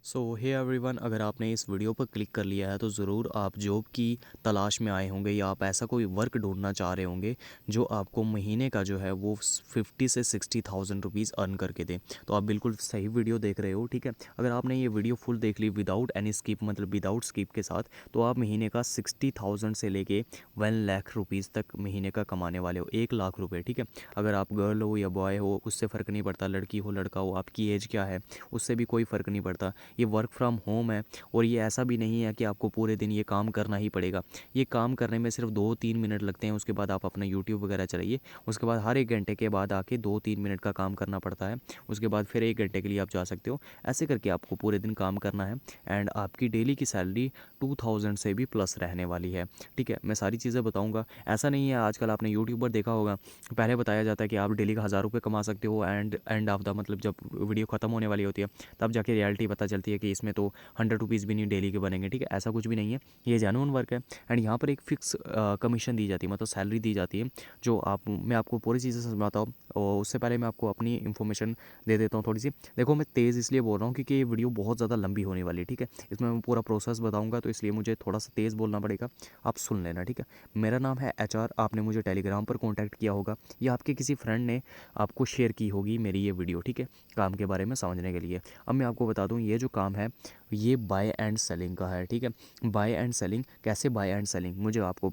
सो hey everyone, अगर आपने इस वीडियो पर क्लिक कर लिया है तो ज़रूर आप जॉब की तलाश में आए होंगे या आप ऐसा कोई वर्क ढूंढना चाह रहे होंगे जो आपको महीने का जो है वो 50 से 60,000 रुपीज़ अर्न करके दे। तो आप बिल्कुल सही वीडियो देख रहे हो, ठीक है। अगर आपने ये वीडियो फुल देख ली विदाउट एनी स्किप, मतलब विदाउट स्किप के साथ, तो आप महीने का 60,000 से लेके 1 लाख रुपीज़ तक महीने का कमाने वाले हो, 1 लाख रुपये, ठीक है। अगर आप गर्ल हो या बॉय हो उससे फ़र्क नहीं पड़ता, लड़की हो लड़का हो, आपकी एज क्या है उससे भी कोई फ़र्क नहीं पड़ता। ये वर्क फ्रॉम होम है और ये ऐसा भी नहीं है कि आपको पूरे दिन ये काम करना ही पड़ेगा। ये काम करने में सिर्फ 2-3 मिनट लगते हैं, उसके बाद आप अपना यूट्यूब वगैरह चलाइए। उसके बाद हर 1 घंटे के बाद आके 2-3 मिनट का काम करना पड़ता है, उसके बाद फिर 1 घंटे के लिए आप जा सकते हो। ऐसे करके आपको पूरे दिन काम करना है एंड आपकी डेली की सैलरी 2000 से भी प्लस रहने वाली है, ठीक है। मैं सारी चीज़ें बताऊँगा। ऐसा नहीं है, आजकल आपने यूट्यूब पर देखा होगा, पहले बताया जाता है कि आप डेली का 1000 रुपये कमा सकते हो एंड एंड ऑफ द मतलब जब वीडियो ख़त्म होने वाली होती है तब जाके रियलिटी पता चलती है कि इसमें तो 100 रुपीज़ भी नहीं डेली के बनेंगे, ठीक है। ऐसा कुछ भी नहीं है, ये जेन्युइन वर्क है एंड यहाँ पर एक फ़िक्स कमीशन दी जाती है, मतलब सैलरी दी जाती है। जो आप मैं आपको पूरी चीज़ें समझाता हूँ और उससे पहले मैं आपको अपनी इन्फॉर्मेशन दे देता हूँ थोड़ी सी। देखो, मैं तेज़ इसलिए बोल रहा हूँ क्योंकि ये वीडियो बहुत ज़्यादा लंबी होने वाली है, ठीक है। इसमें मैं पूरा प्रोसेस बताऊँगा तो इसलिए मुझे थोड़ा सा तेज़ बोलना पड़ेगा, आप सुन लेना, ठीक है। मेरा नाम है HR, आपने मुझे टेलीग्राम पर कॉन्टैक्ट किया होगा या आपके किसी फ्रेंड ने आपको शेयर की होगी मेरी ये वीडियो, ठीक है, काम के बारे में समझने के लिए। अब मैं आपको बता दूं, ये जो काम है ये बाय एंड सेलिंग का है, ठीक है। बाय एंड सेलिंग कैसे, बाय एंड सेलिंग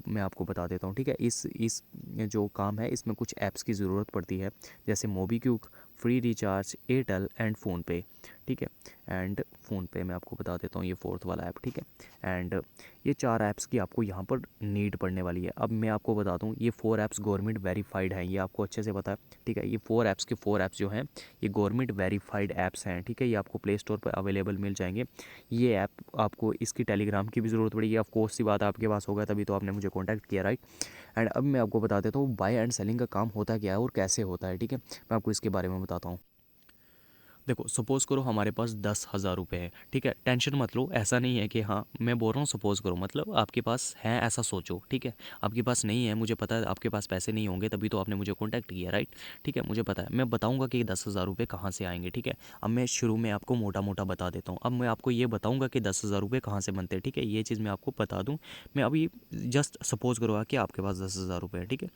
मैं आपको बता देता हूँ, ठीक है। इस जो काम है इसमें कुछ ऐप्स की ज़रूरत पड़ती है, जैसे MobiKwik, free recharge, Airtel and PhonePe, ठीक है। एंड फ़ोनपे मैं आपको बता देता हूँ, ये फोर्थ वाला ऐप, ठीक है। एंड ये 4 ऐप्स की आपको यहाँ पर नीड पड़ने वाली है। अब मैं आपको बता दूँ, ये 4 ऐप्स गवर्नमेंट वेरीफाइड हैं, ये आपको अच्छे से पता है, ठीक है। ये 4 ऐप्स जो हैं ये गवर्नमेंट वेरीफाइड ऐप्स हैं, ठीक है। ये आपको प्ले स्टोर पर अवेलेबल मिल जाएंगे। ये ऐप आपको इसकी टेलीग्राम की भी ज़रूरत पड़ेगी, ऑफ कोर्स सी बात, आपके पास होगा तभी तो आपने मुझे कॉन्टैक्ट किया, राइट। एंड अब मैं आपको बता देता हूँ बाय एंड सेलिंग का काम होता क्या है और कैसे होता है, ठीक है। मैं आपको इसके बारे में बताता हूँ। देखो, सपोज़ करो हमारे पास 10,000 रुपये है, ठीक है। टेंशन मत लो, ऐसा नहीं है कि हाँ मैं बोल रहा हूँ सपोज़ करो, मतलब आपके पास है ऐसा सोचो, ठीक है। आपके पास नहीं है, मुझे पता है आपके पास पैसे नहीं होंगे तभी तो आपने मुझे कॉन्टैक्ट किया, राइट, ठीक है। मुझे पता है, मैं बताऊँगा कि 10,000 रुपये कहाँ से आएंगे, ठीक है। अब मैं शुरू में आपको मोटा मोटा बता देता हूँ। अब मैं आपको ये बताऊँगा कि 10,000 रुपये कहाँ से बनते हैं, ठीक है। ये चीज़ मैं आपको बता दूँ। मैं अभी जस्ट सपोज़ करो कि आपके पास 10,000 रुपये है, ठीक है।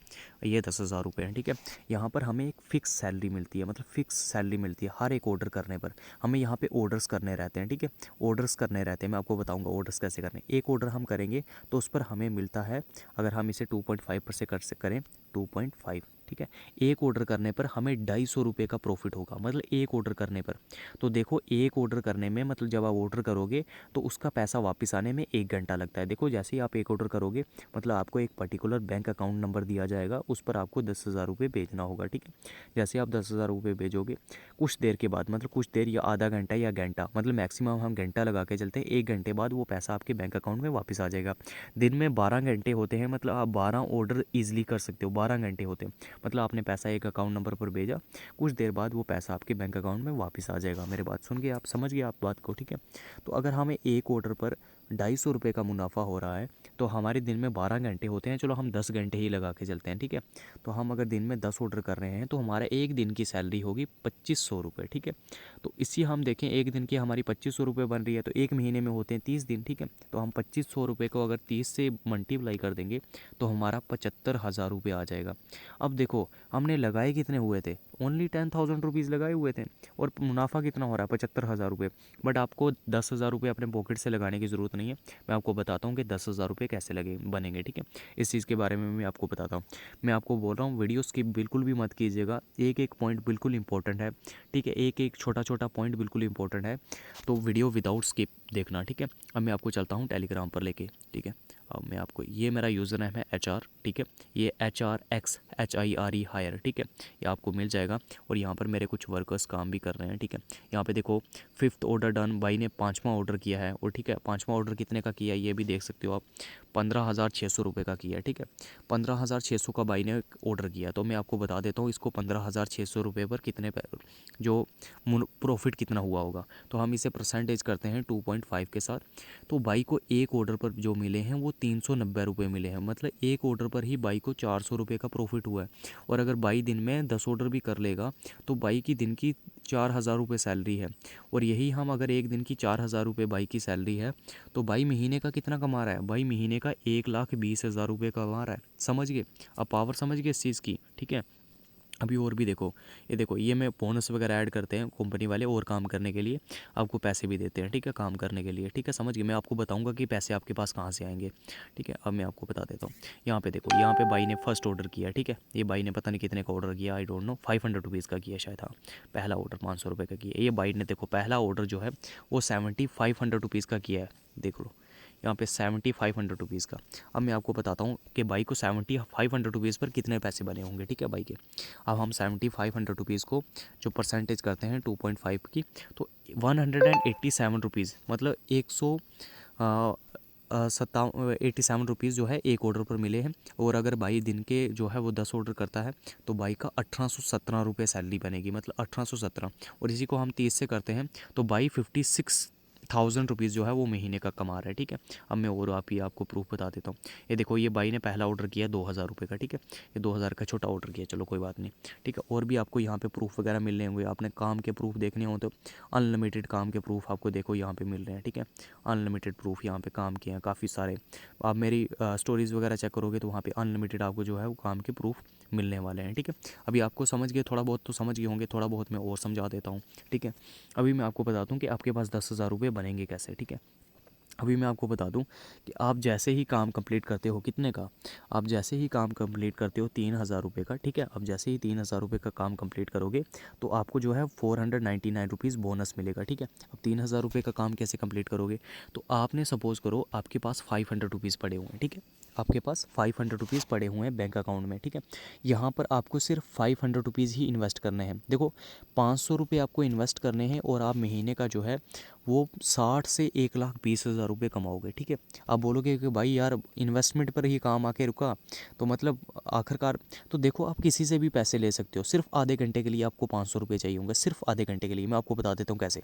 ये 10,000 रुपये हैं, ठीक है। यहाँ पर हमें एक फ़िक्स सैलरी मिलती है, मतलब फ़िक्स सैलरी मिलती है हर एक ऑर्डर करने पर। हमें यहाँ पे ऑर्डर्स करने रहते हैं, ठीक है। ऑर्डर्स करने रहते हैं, मैं आपको बताऊंगा ऑर्डर्स कैसे करने। एक ऑर्डर हम करेंगे तो उस पर हमें मिलता है, अगर हम इसे 2.5 पर से करें, 2.5, ठीक है। एक ऑर्डर करने पर हमें 250 रुपये का प्रॉफिट होगा, मतलब एक ऑर्डर करने पर। तो देखो, एक ऑर्डर करने में मतलब जब आप ऑर्डर करोगे तो उसका पैसा वापस आने में 1 घंटा लगता है। देखो, जैसे ही आप एक ऑर्डर करोगे मतलब आपको एक पर्टिकुलर बैंक अकाउंट नंबर दिया जाएगा, उस पर आपको 10,000 रुपये भेजना होगा, ठीक है। जैसे आप 10,000 रुपये भेजोगे, कुछ देर के बाद, मतलब कुछ देर या आधा घंटा या घंटा, मतलब मैक्सिमम हम घंटा लगा के चलते हैं, 1 घंटे बाद वो पैसा आपके बैंक अकाउंट में वापस आ जाएगा। दिन में 12 घंटे होते हैं, मतलब आप 12 ऑर्डर ईजिली कर सकते हो, 12 घंटे होते हैं। मतलब आपने पैसा एक अकाउंट नंबर पर भेजा, कुछ देर बाद वो पैसा आपके बैंक अकाउंट में वापस आ जाएगा। मेरे बात सुन के आप समझ गए आप बात को, ठीक है। तो अगर हमें एक ऑर्डर पर 250 रुपये का मुनाफा हो रहा है तो हमारे दिन में 12 घंटे होते हैं, चलो हम 10 घंटे ही लगा के चलते हैं, ठीक है। तो हम अगर दिन में 10 ऑर्डर कर रहे हैं तो हमारा एक दिन की सैलरी होगी 2500 रुपये, ठीक है। तो इसी हम देखें, एक दिन की हमारी 2500 रुपये बन रही है तो एक महीने में होते हैं 30 दिन, ठीक है। तो हम 2500 रुपये को अगर 30 से मल्टीप्लाई कर देंगे तो हमारा 75,000 रुपये आ जाएगा। अब देखो, हमने लगाए कितने हुए थे, ओनली 10,000 रुपीज़ लगाए हुए थे और मुनाफा कितना हो रहा है, 75,000 रुपये। बट आपको 10,000 रुपये अपने पॉकेट से लगाने की ज़रूरत नहीं है। मैं आपको बताता हूँ कि 10,000 रुपये कैसे लगे बनेंगे, ठीक है। इस चीज़ के बारे में मैं आपको बताता हूँ। मैं आपको बोल रहा हूँ, वीडियो स्किप बिल्कुल भी मत कीजिएगा, एक एक पॉइंट बिल्कुल इंपॉर्टेंट है, ठीक है। एक एक छोटा छोटा पॉइंट बिल्कुल इंपॉर्टेंट है, तो वीडियो विदाउट स्किप देखना, ठीक है। अब मैं आपको चलता हूँ टेलीग्राम पर लेके, ठीक है। अब मैं आपको, ये मेरा यूज़र नेम है HR, ठीक है। ये HRXHIRE हायर, ठीक है। ये आपको मिल जाएगा और यहाँ पर मेरे कुछ वर्कर्स काम भी कर रहे हैं, ठीक है। यहाँ पे देखो, 5th ऑर्डर डन, भाई ने 5वां ऑर्डर किया है और ठीक है, 5वां ऑर्डर कितने का किया है ये भी देख सकते हो आप, 15,600 रुपये का किया है, ठीक है। 15,600 का भाई ने ऑर्डर किया, तो मैं आपको बता देता हूँ इसको 15,600 रुपये पर कितने जो प्रॉफिट कितना हुआ होगा। तो हम इसे परसेंटेज करते हैं 2.5 के साथ। तो भाई को एक ऑर्डर पर जो मिले हैं वो ₹390 मिले हैं। मतलब एक ऑर्डर पर ही बाई को ₹400 का प्रॉफिट हुआ है। और अगर बाई दिन में 10 ऑर्डर भी कर लेगा तो बाई की दिन की ₹4000 सैलरी है। और यही हम अगर एक दिन की ₹4000 बाई की सैलरी है तो बाई महीने का कितना कमा रहा है? बाई महीने का ₹1,20,000 कमा रहा है। समझ गए? अब पावर समझ गए इस चीज़ की, ठीक है। अभी और भी देखो, ये देखो, ये मैं बोनस वगैरह ऐड करते हैं कंपनी वाले और काम करने के लिए, आपको पैसे भी देते हैं, ठीक है, काम करने के लिए, ठीक है। समझ गए? मैं आपको बताऊंगा कि पैसे आपके पास कहाँ से आएंगे, ठीक है। अब मैं आपको बता देता हूँ। यहाँ पे देखो, यहाँ पे बाई ने फर्स्ट ऑर्डर किया, ठीक है। ये बाई ने पता नहीं कितने का ऑर्डर किया, आई डोंट नो, ₹500 का किया शायद, हाँ। पहला ऑर्डर ₹500 का किया। ये बाई ने देखो पहला ऑर्डर जो है वो ₹7500 का किया है। देख लो यहाँ पे ₹7500 का। अब मैं आपको बताता हूँ कि बाई को ₹7500 पर कितने पैसे बने होंगे, ठीक है, बाई के। अब हम ₹7500 को जो परसेंटेज करते हैं 2.5 की, तो ₹187, मतलब 187 जो है एक ऑर्डर पर मिले हैं। और अगर बाई दिन के जो है वो 10 ऑर्डर करता है तो बाई का ₹1817 सैलरी बनेगी, मतलब 1817। और इसी को हम 30 से करते हैं तो बाई 56,000 जो है वो महीने का कमा रहा है, ठीक है। अब मैं और आपको प्रूफ बता देता हूँ। ये देखो, ये बाई ने पहला ऑर्डर किया ₹2000 का, ठीक है। ये 2000 का छोटा ऑर्डर किया, चलो कोई बात नहीं, ठीक है। और भी आपको यहाँ पे प्रूफ वगैरह मिलने होंगे, आपने काम के प्रूफ देखने हो तो अनलिमिटेड काम के प्रूफ आपको देखो यहाँ पे मिल रहे हैं, ठीक है। अनलिमिटेड प्रूफ यहाँ पे काम किए हैं काफ़ी सारे। आप मेरी स्टोरीज़ वगैरह चेक करोगे तो वहाँ पे अनलिमिटेड आपको जो है वो काम के प्रूफ मिलने वाले हैं, ठीक है। अभी आपको समझ गए, थोड़ा बहुत तो समझ गए होंगे, थोड़ा बहुत मैं और समझा देता हूँ, ठीक है। अभी मैं आपको बताता हूँ कि आपके पास ₹10,000 बनेंगे कैसे, ठीक है। अभी मैं आपको बता दूं कि आप जैसे ही काम कंप्लीट करते हो, कितने का, आप जैसे ही काम कंप्लीट करते हो ₹3000 का, ठीक है। अब जैसे ही ₹3000 का काम कंप्लीट करोगे तो आपको जो है ₹499 बोनस मिलेगा, ठीक है। अब ₹3000 का काम कैसे कंप्लीट करोगे? तो आपने सपोज़ करो आपके पास ₹500 पड़े हुए हैं, ठीक है। आपके पास ₹500 पड़े हुए हैं बैंक अकाउंट में, ठीक है। यहाँ पर आपको सिर्फ ₹500 ही इन्वेस्ट करने हैं। देखो, ₹500 आपको इन्वेस्ट करने हैं और आप महीने का जो है वो 60 से 1,20,000 कमाओगे, ठीक है। आप बोलोगे कि भाई यार इन्वेस्टमेंट पर ही काम आके रुका, तो मतलब आखिरकार, तो देखो आप किसी से भी पैसे ले सकते हो। सिर्फ आधे घंटे के लिए आपको ₹500 चाहिए होंगे, सिर्फ आधे घंटे के लिए। मैं आपको बता देता हूँ कैसे।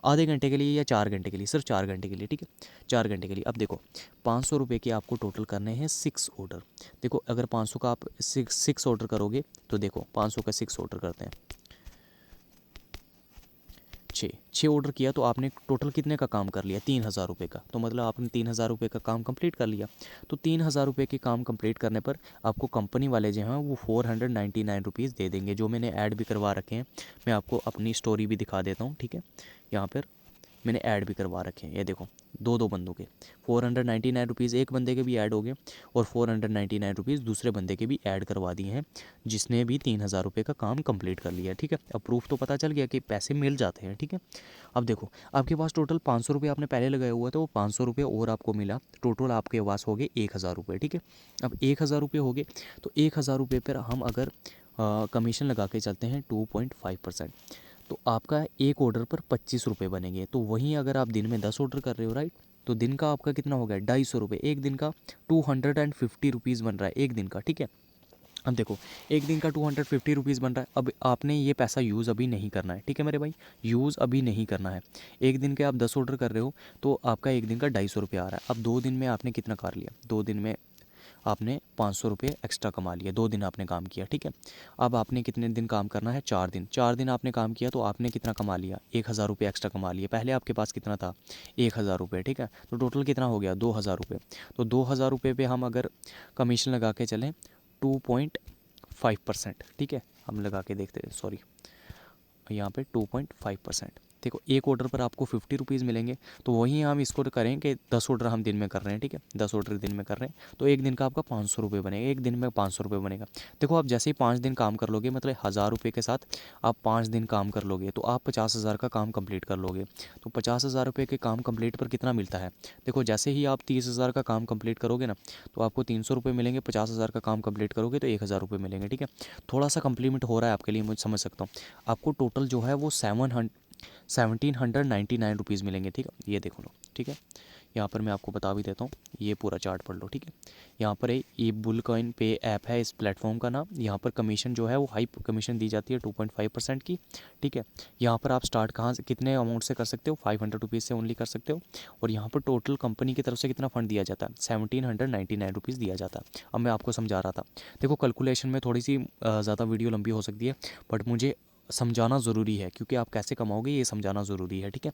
आधे घंटे के लिए या 4 घंटे के लिए, सिर्फ 4 घंटे के लिए, ठीक है। 4 घंटे के लिए। अब देखो, ₹500 के आपको टोटल करने हैं 6 ऑर्डर। देखो, अगर 500 का आप सिक्स ऑर्डर करोगे तो देखो 500 का 6 ऑर्डर करते हैं, छः ऑर्डर किया तो आपने टोटल कितने का काम कर लिया? ₹3000 का। तो मतलब आपने ₹3000 का काम कंप्लीट कर लिया। तो ₹3000 के काम कंप्लीट करने पर आपको कंपनी वाले जो हैं वो ₹499 दे देंगे, जो मैंने ऐड भी करवा रखे हैं। मैं आपको अपनी स्टोरी भी दिखा देता हूँ, ठीक है। यहाँ पर मैंने ऐड भी करवा रखे हैं, ये देखो, दो बंदों के ₹499 एक बंदे के भी ऐड हो गए और ₹499 दूसरे बंदे के भी ऐड करवा दिए हैं, जिसने भी ₹3000 का काम कंप्लीट कर लिया, ठीक है। अब प्रूफ तो पता चल गया कि पैसे मिल जाते हैं, ठीक है। अब देखो, आपके पास टोटल ₹500 आपने पहले लगाया हुआ था, वो ₹500 और आपको मिला, टोटल आपके पास हो गए ₹1000, ठीक है। अब ₹1000 हो गए तो ₹1000 पर हम अगर कमीशन लगा के चलते हैं 2.5%, तो आपका एक ऑर्डर पर ₹25 बनेंगे। तो वहीं अगर आप दिन में 10 ऑर्डर कर रहे हो, राइट, तो दिन का आपका कितना हो गया? ₹250। एक दिन का ₹250 बन रहा है, एक दिन का, ठीक है। अब देखो, एक दिन का ₹250 बन रहा है। अब आपने ये पैसा यूज़ अभी नहीं करना है, ठीक है मेरे भाई, यूज़ अभी नहीं करना है। एक दिन के आप 10 ऑर्डर कर रहे हो तो आपका एक दिन का ₹250 आ रहा है। अब 2 दिन में आपने कितना कर लिया? 2 दिन में आपने ₹500 एक्स्ट्रा कमा लिया, 2 दिन आपने काम किया, ठीक है। अब आपने कितने दिन काम करना है? 4 दिन। 4 दिन आपने काम किया तो आपने कितना कमा लिया? ₹1000 एक्स्ट्रा कमा लिया। पहले आपके पास कितना था? ₹1000, ठीक है। तो टोटल कितना हो गया? ₹2000। तो ₹2000 पे हम अगर कमीशन लगा के चलें 2.5%, ठीक है, हम लगा के देखते हैं, सॉरी, यहाँ पे 2.5%। देखो, एक ऑर्डर पर आपको ₹50 मिलेंगे। तो वहीं हम इसको करें कि 10 ऑर्डर हम दिन में कर रहे हैं, ठीक है, 10 ऑर्डर दिन में कर रहे हैं तो एक दिन का आपका ₹500 बनेगा, एक दिन में ₹500 बनेगा। देखो, आप जैसे ही 5 दिन काम कर लोगे, मतलब ₹1000 के साथ आप 5 दिन काम कर लोगे तो आप 50,000 का काम कंप्लीट कर लोगे। तो ₹50,000 के काम कंप्लीट पर कितना मिलता है? देखो, जैसे ही आप 30,000 का काम कंप्लीट करोगे ना तो आपको ₹300 मिलेंगे, 50,000 का काम कंप्लीट करोगे तो ₹1000 मिलेंगे, ठीक है। थोड़ा सा कंप्लीमेंट हो रहा है आपके लिए, मुझे समझ सकता हूँ। आपको टोटल जो है वो 1799 मिलेंगे। ठीक है, ये देखो लो। ठीक है, यहाँ पर मैं आपको बता भी देता हूँ, ये पूरा चार्ट पढ़ लो। ठीक है, यहाँ पर ये बुलकॉइन पे ऐप है इस प्लेटफॉर्म का नाम। यहाँ पर कमीशन जो है वो हाई कमीशन दी जाती है 2.5% की। ठीक है, यहाँ पर आप स्टार्ट कहाँ से कितने अमाउंट से कर सकते हो, 500 रुपीज़ से ओनली कर सकते हो। और यहाँ पर टोटल कंपनी की तरफ से कितना फ़ंड दिया जाता है, 1799 दिया जाता है। अब मैं आपको समझा रहा था, देखो कैलकुलेशन में थोड़ी सी ज़्यादा वीडियो लंबी हो सकती है, बट मुझे समझाना ज़रूरी है, क्योंकि आप कैसे कमाओगे ये समझाना ज़रूरी है। ठीक है,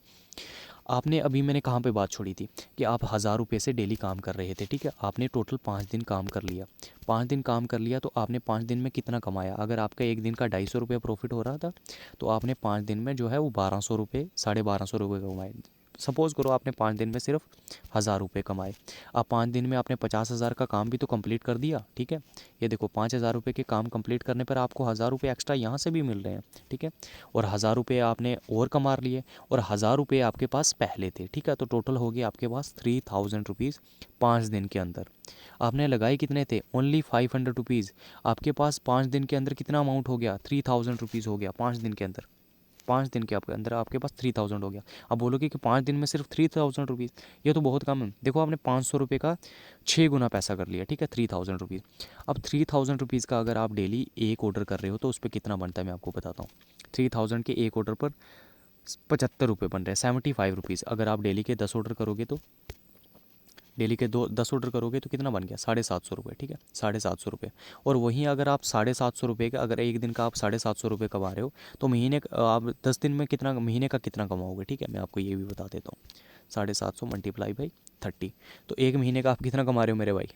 आपने अभी मैंने कहाँ पे बात छोड़ी थी कि आप 1000 रुपये से डेली काम कर रहे थे। ठीक है, आपने टोटल 5 दिन काम कर लिया। 5 दिन काम कर लिया तो आपने 5 दिन में कितना कमाया, अगर आपका एक दिन का 250 रुपये प्रॉफिट हो रहा था तो आपने 5 दिन में जो है वो 1200 रुपये, 1250 रुपये कमाए। सपोज़ करो आपने 5 दिन में सिर्फ 1000 रुपये कमाए। अब 5 दिन में आपने 50,000 का काम भी तो कंप्लीट कर दिया। ठीक है, ये देखो 5000 रुपये के काम कंप्लीट करने पर आपको 1000 रुपये एक्स्ट्रा यहाँ से भी मिल रहे हैं। ठीक है, और 1000 रुपये आपने और कमा लिए, और 1000 रुपये आपके पास पहले थे। ठीक है, तो टोटल हो गया आपके पास 3000 रुपीज़ 5 दिन के अंदर। आपने लगाए कितने थे, ओनली 500 रुपीज़। आपके पास 5 दिन के अंदर कितना अमाउंट हो गया, 3000 रुपीज़ हो गया 5 दिन के अंदर। 5 दिन के आपके अंदर आपके पास 3000 हो गया। अब बोलोगे कि 5 दिन में सिर्फ 3000 रुपीज़, ये तो बहुत कम है। देखो आपने 500 रुपये का 6 गुना पैसा कर लिया। ठीक है, 3000 रुपीज़। अब 3000 रुपीज़ का अगर आप डेली एक ऑर्डर कर रहे हो तो उस पर कितना बनता है मैं आपको बताता हूँ। 3000 के एक ऑर्डर पर 75 रुपये बन रहे हैं, 75 रुपीज़। अगर आप डेली के 10 ऑर्डर करोगे तो डेली के 10 ऑर्डर करोगे तो कितना बन गया, 750 रुपये। ठीक है, 750 रुपये। और वहीं अगर आप 750 रुपये का, अगर एक दिन का आप 750 रुपये कमा रहे हो तो महीने आप 10 दिन में कितना, महीने का कितना कमाओगे। ठीक है, मैं आपको ये भी बता देता हूँ। 750 मल्टीप्लाई बाई 30, तो एक महीने का आप कितना कमा रहे हो मेरे भाई,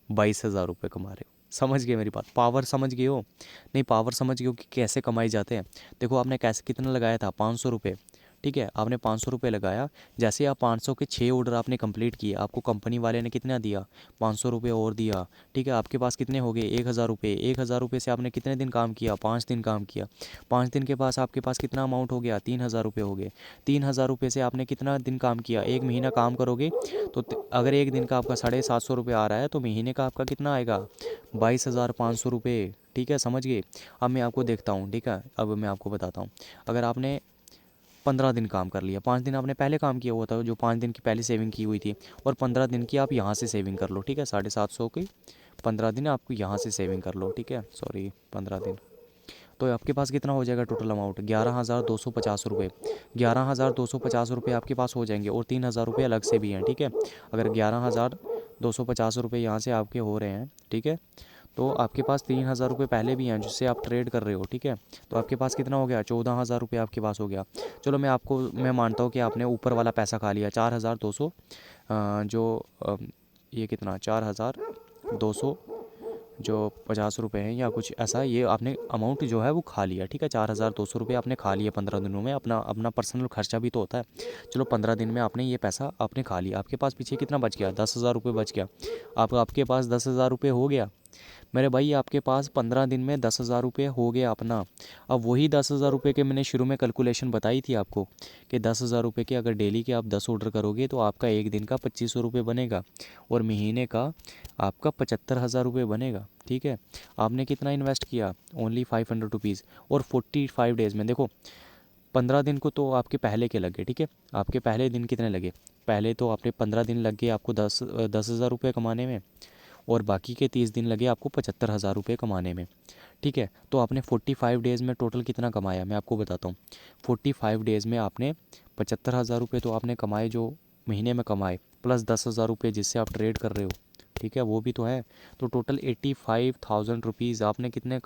22,000 रुपये कमा रहे हो। समझ गए मेरी बात, पावर समझ गए हो, नहीं पावर समझ गए हो कि कैसे कमाए जाते हैं। देखो आपने कैसे कितना लगाया था, 500 रुपये। ठीक है, आपने 500 रुपये लगाया। जैसे आप 500 के 6 ऑर्डर आपने कंप्लीट किए, आपको कंपनी वाले ने कितना दिया, 500 रुपये और दिया। ठीक है, आपके पास कितने हो गए, 1000 रुपये। 1000 रुपये से आपने कितने दिन काम किया, 5 दिन काम किया। 5 दिन के पास आपके पास कितना अमाउंट हो गया, 3000 रुपये हो गए। 3000 रुपये से आपने कितना दिन काम किया, एक महीना काम करोगे तो अगर एक दिन का आपका 750 रुपये आ रहा है तो महीने का आपका कितना आएगा, 22,500 रुपये। ठीक है, समझ गए। अब मैं आपको देखता हूँ। ठीक है, अब मैं आपको बताता हूँ। अगर आपने 15 दिन काम कर लिया, 5 दिन आपने पहले काम किया हुआ था, जो 5 दिन की पहले सेविंग की हुई थी, और 15 दिन की आप यहाँ से सेविंग कर लो। ठीक है, 750 की 15 दिन आपको यहाँ से सेविंग कर लो। ठीक है, सॉरी 15 दिन, तो आपके पास कितना हो जाएगा टोटल अमाउंट, 11,250 रुपये। 11,250 रुपये आपके पास हो जाएंगे, और 3,000 रुपये अलग से भी हैं। ठीक है, अगर 11,250 रुपये यहाँ से आपके हो रहे हैं, ठीक है, तो आपके पास 3,000 रुपये पहले भी हैं जिससे आप ट्रेड कर रहे हो। ठीक है, तो आपके पास कितना हो गया, 14,000 रुपये आपके पास हो गया। चलो मैं मानता हूँ कि आपने ऊपर वाला पैसा खा लिया, 4,200, जो ये कितना, 4,200 जो 50 रुपये हैं या कुछ ऐसा, ये आपने अमाउंट जो है वो खा लिया। ठीक है, 4,200 रुपये आपने खा लिया 15 दिनों में। अपना अपना पर्सनल खर्चा भी तो होता है। चलो 15 दिन में आपने ये पैसा आपने खा लिया, आपके पास पीछे कितना बच गया, 10,000 रुपये बच गया। आपके पास 10,000 रुपये हो गया मेरे भाई, आपके पास 15 दिन में 10,000 रुपये हो गया अपना। अब वही 10,000 रुपये के मैंने शुरू में कैलकुलेशन बताई थी आपको कि 10,000 रुपये के अगर डेली के आप 10 ऑर्डर करोगे तो आपका एक दिन का 2,500 रुपये बनेगा, और महीने का आपका 75,000 रुपये बनेगा। ठीक है, आपने कितना इन्वेस्ट किया, ओनली 500 रुपीज़। और 45 डेज़ में देखो, 15 दिन को तो आपके पहले के लगे। ठीक है, आपके पहले दिन कितने लगे, पहले तो आपने 15 दिन लग गए आपको 10,000 रुपये कमाने में, और बाकी के 30 दिन लगे आपको 75,000 रुपये कमाने में। ठीक है, तो आपने 45 डेज़ में टोटल कितना कमाया मैं आपको बताता हूँ। 45 डेज़ में आपने 75,000 रुपये तो आपने कमाए, जो महीने में कमाए, प्लस 10,000 रुपये जिससे आप ट्रेड कर रहे हो। ठीक है, वो भी तो है। तो टोटल 85,000 रुपीज़ आपने कितने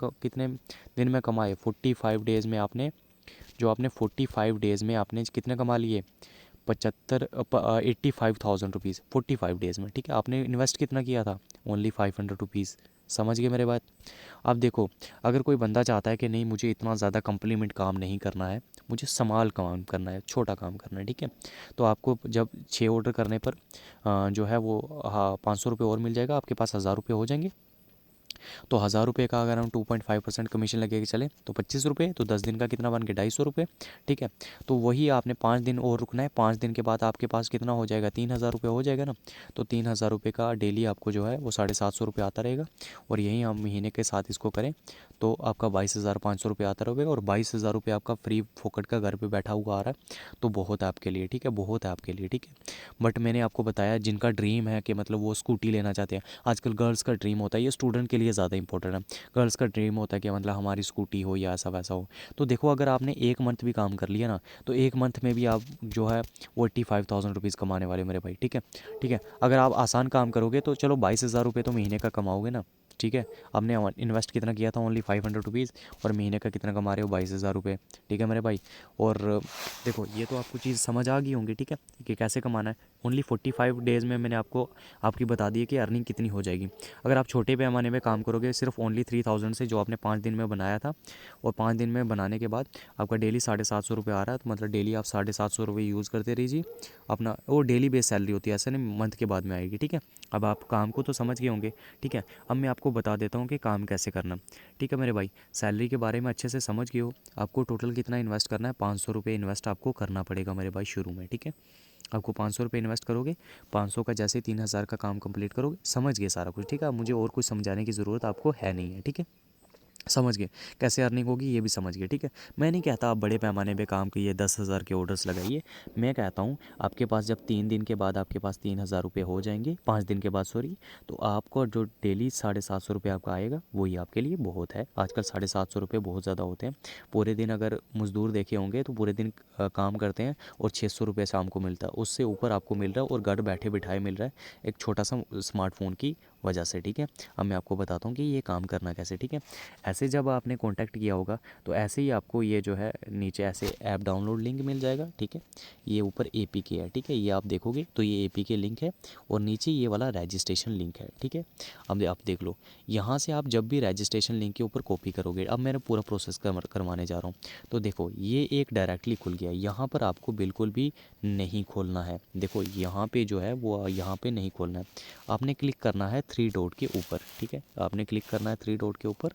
दिन में कमाए, 45 डेज़ में आपने, जो आपने 45 डेज़ में आपने कितने कमा लिए, 85,000 रुपीज़ 45 डेज़ में। ठीक है, आपने इन्वेस्ट कितना किया था, ओनली 500 रुपीज़। समझ गए मेरे बात। अब देखो, अगर कोई बंदा चाहता है कि नहीं मुझे इतना ज़्यादा कम्प्लीमेंट काम नहीं करना है, मुझे समाल काम करना है, छोटा काम करना है, ठीक है, तो आपको जब 6 ऑर्डर करने पर जो है वो, हाँ, 500 रुपये और मिल जाएगा, आपके पास 1,000 रुपये हो जाएंगे। तो 1000 रुपये का अगर हम 2.5% कमीशन लगे के चले तो 25 रुपये, तो 10 दिन का कितना बन गया 250 रुपये। ठीक है, तो वही आपने 5 दिन और रुकना है। 5 दिन के बाद आपके पास कितना हो जाएगा, 3000 रुपये हो जाएगा ना। तो 3000 रुपये का डेली आपको जो है वो 750 रुपये आता रहेगा। और यही हम महीने के साथ इसको करें तो आपका 22,500 रुपये आता रहेगा। और 22,000 रुपये आपका फ्री फोकट का घर पे बैठा हुआ आ रहा है, तो बहुत है आपके लिए। ठीक है, बहुत है आपके लिए। ठीक है, बट मैंने आपको बताया जिनका ड्रीम है कि मतलब वो स्कूटी लेना चाहते हैं, आजकल गर्ल्स का ड्रीम होता है, ये स्टूडेंट के लिए ज़्यादा इंपॉर्टेंट है। गर्ल्स का ड्रीम होता है कि मतलब हमारी स्कूटी हो या ऐसा वैसा हो। तो देखो अगर आपने 1 मंथ भी काम कर लिया ना, तो 1 मंथ में भी आप जो है वो 85,000 रुपीज़ कमाने वाले मेरे भाई। ठीक है, ठीक है, अगर आप आसान काम करोगे तो चलो 22,000 रुपये तो महीने का कमाओगे ना। ठीक है, आपने इन्वेस्ट कितना किया था, ओनली 500 रुपीज़, और महीने का कितना कमा रहे हो, 22,000 रुपये। ठीक है मेरे भाई। और देखो ये तो आपको चीज़ समझ आ गई होंगी। ठीक है, कि कैसे कमाना है। ओनली 45 डेज़ में मैंने आपकी बता दी है कि अर्निंग कितनी हो जाएगी। अगर आप छोटे पैमाने में काम करोगे सिर्फ ओनली 3000 से, जो आपने 5 दिन में बनाया था, और 5 दिन में बनाने के बाद आपका डेली 750 रुपये आ रहा है, तो मतलब डेली आप 750 रुपये यूज़ करते रहिए अपना। वो डेली बेस सैलरी होती है, ऐसा नहीं मंथ के बाद में आएगी। ठीक है, अब आप काम को तो समझ गए होंगे। ठीक है, अब मैं आपको बता देता हूँ कि काम कैसे करना। ठीक है मेरे भाई, सैलरी के बारे में अच्छे से समझ गए हो। आपको टोटल कितना इन्वेस्ट करना है, 500 रुपये इन्वेस्ट आपको करना पड़ेगा मेरे भाई शुरू में। ठीक है, आपको 500 रुपये इन्वेस्ट करोगे, 500 का जैसे 3000 का काम कंप्लीट करोगे, समझ गए सारा कुछ। ठीक है, अब मुझे और कुछ समझाने की ज़रूरत आपको है नहीं है। ठीक है, समझ गए कैसे अर्निंग होगी, ये भी समझ गए। ठीक है, मैं नहीं कहता आप बड़े पैमाने पे काम कीजिए, 10,000 के ऑर्डर्स लगाइए। मैं कहता हूँ आपके पास जब 3 दिन के बाद आपके पास 3000 रुपये हो जाएंगे, 5 दिन के बाद सॉरी, तो आपको जो डेली 750 रुपये आपका आएगा वही आपके लिए बहुत है। आजकल 750 रुपये बहुत ज़्यादा होते हैं। पूरे दिन अगर मज़दूर देखे होंगे तो पूरे दिन काम करते हैं और 600 रुपये शाम को मिलता है, उससे ऊपर आपको मिल रहा है, और घर बैठे बिठाए मिल रहा है, एक छोटा सा स्मार्टफोन की वजह से। ठीक है, अब मैं आपको बताता हूँ कि ये काम करना कैसे। ठीक है, ऐसे जब आपने कांटेक्ट किया होगा तो ऐसे ही आपको ये जो है नीचे ऐसे ऐप डाउनलोड लिंक मिल जाएगा। ठीक है, ये ऊपर APK है। ठीक है, ये आप देखोगे तो ये APK लिंक है, और नीचे ये वाला रजिस्ट्रेशन लिंक है। ठीक है, अब आप देख लो, यहाँ से आप जब भी रजिस्ट्रेशन लिंक के ऊपर कॉपी करोगे, अब मैंने पूरा प्रोसेस करवाने जा रहा हूँ, तो देखो ये एक डायरेक्टली खुल गया। यहाँ पर आपको बिल्कुल भी नहीं खोलना है। देखो यहाँ पे जो है वो यहाँ पे नहीं खोलना है, आपने क्लिक करना है 3 डॉट के ऊपर। ठीक है, आपने क्लिक करना है 3 डॉट के ऊपर,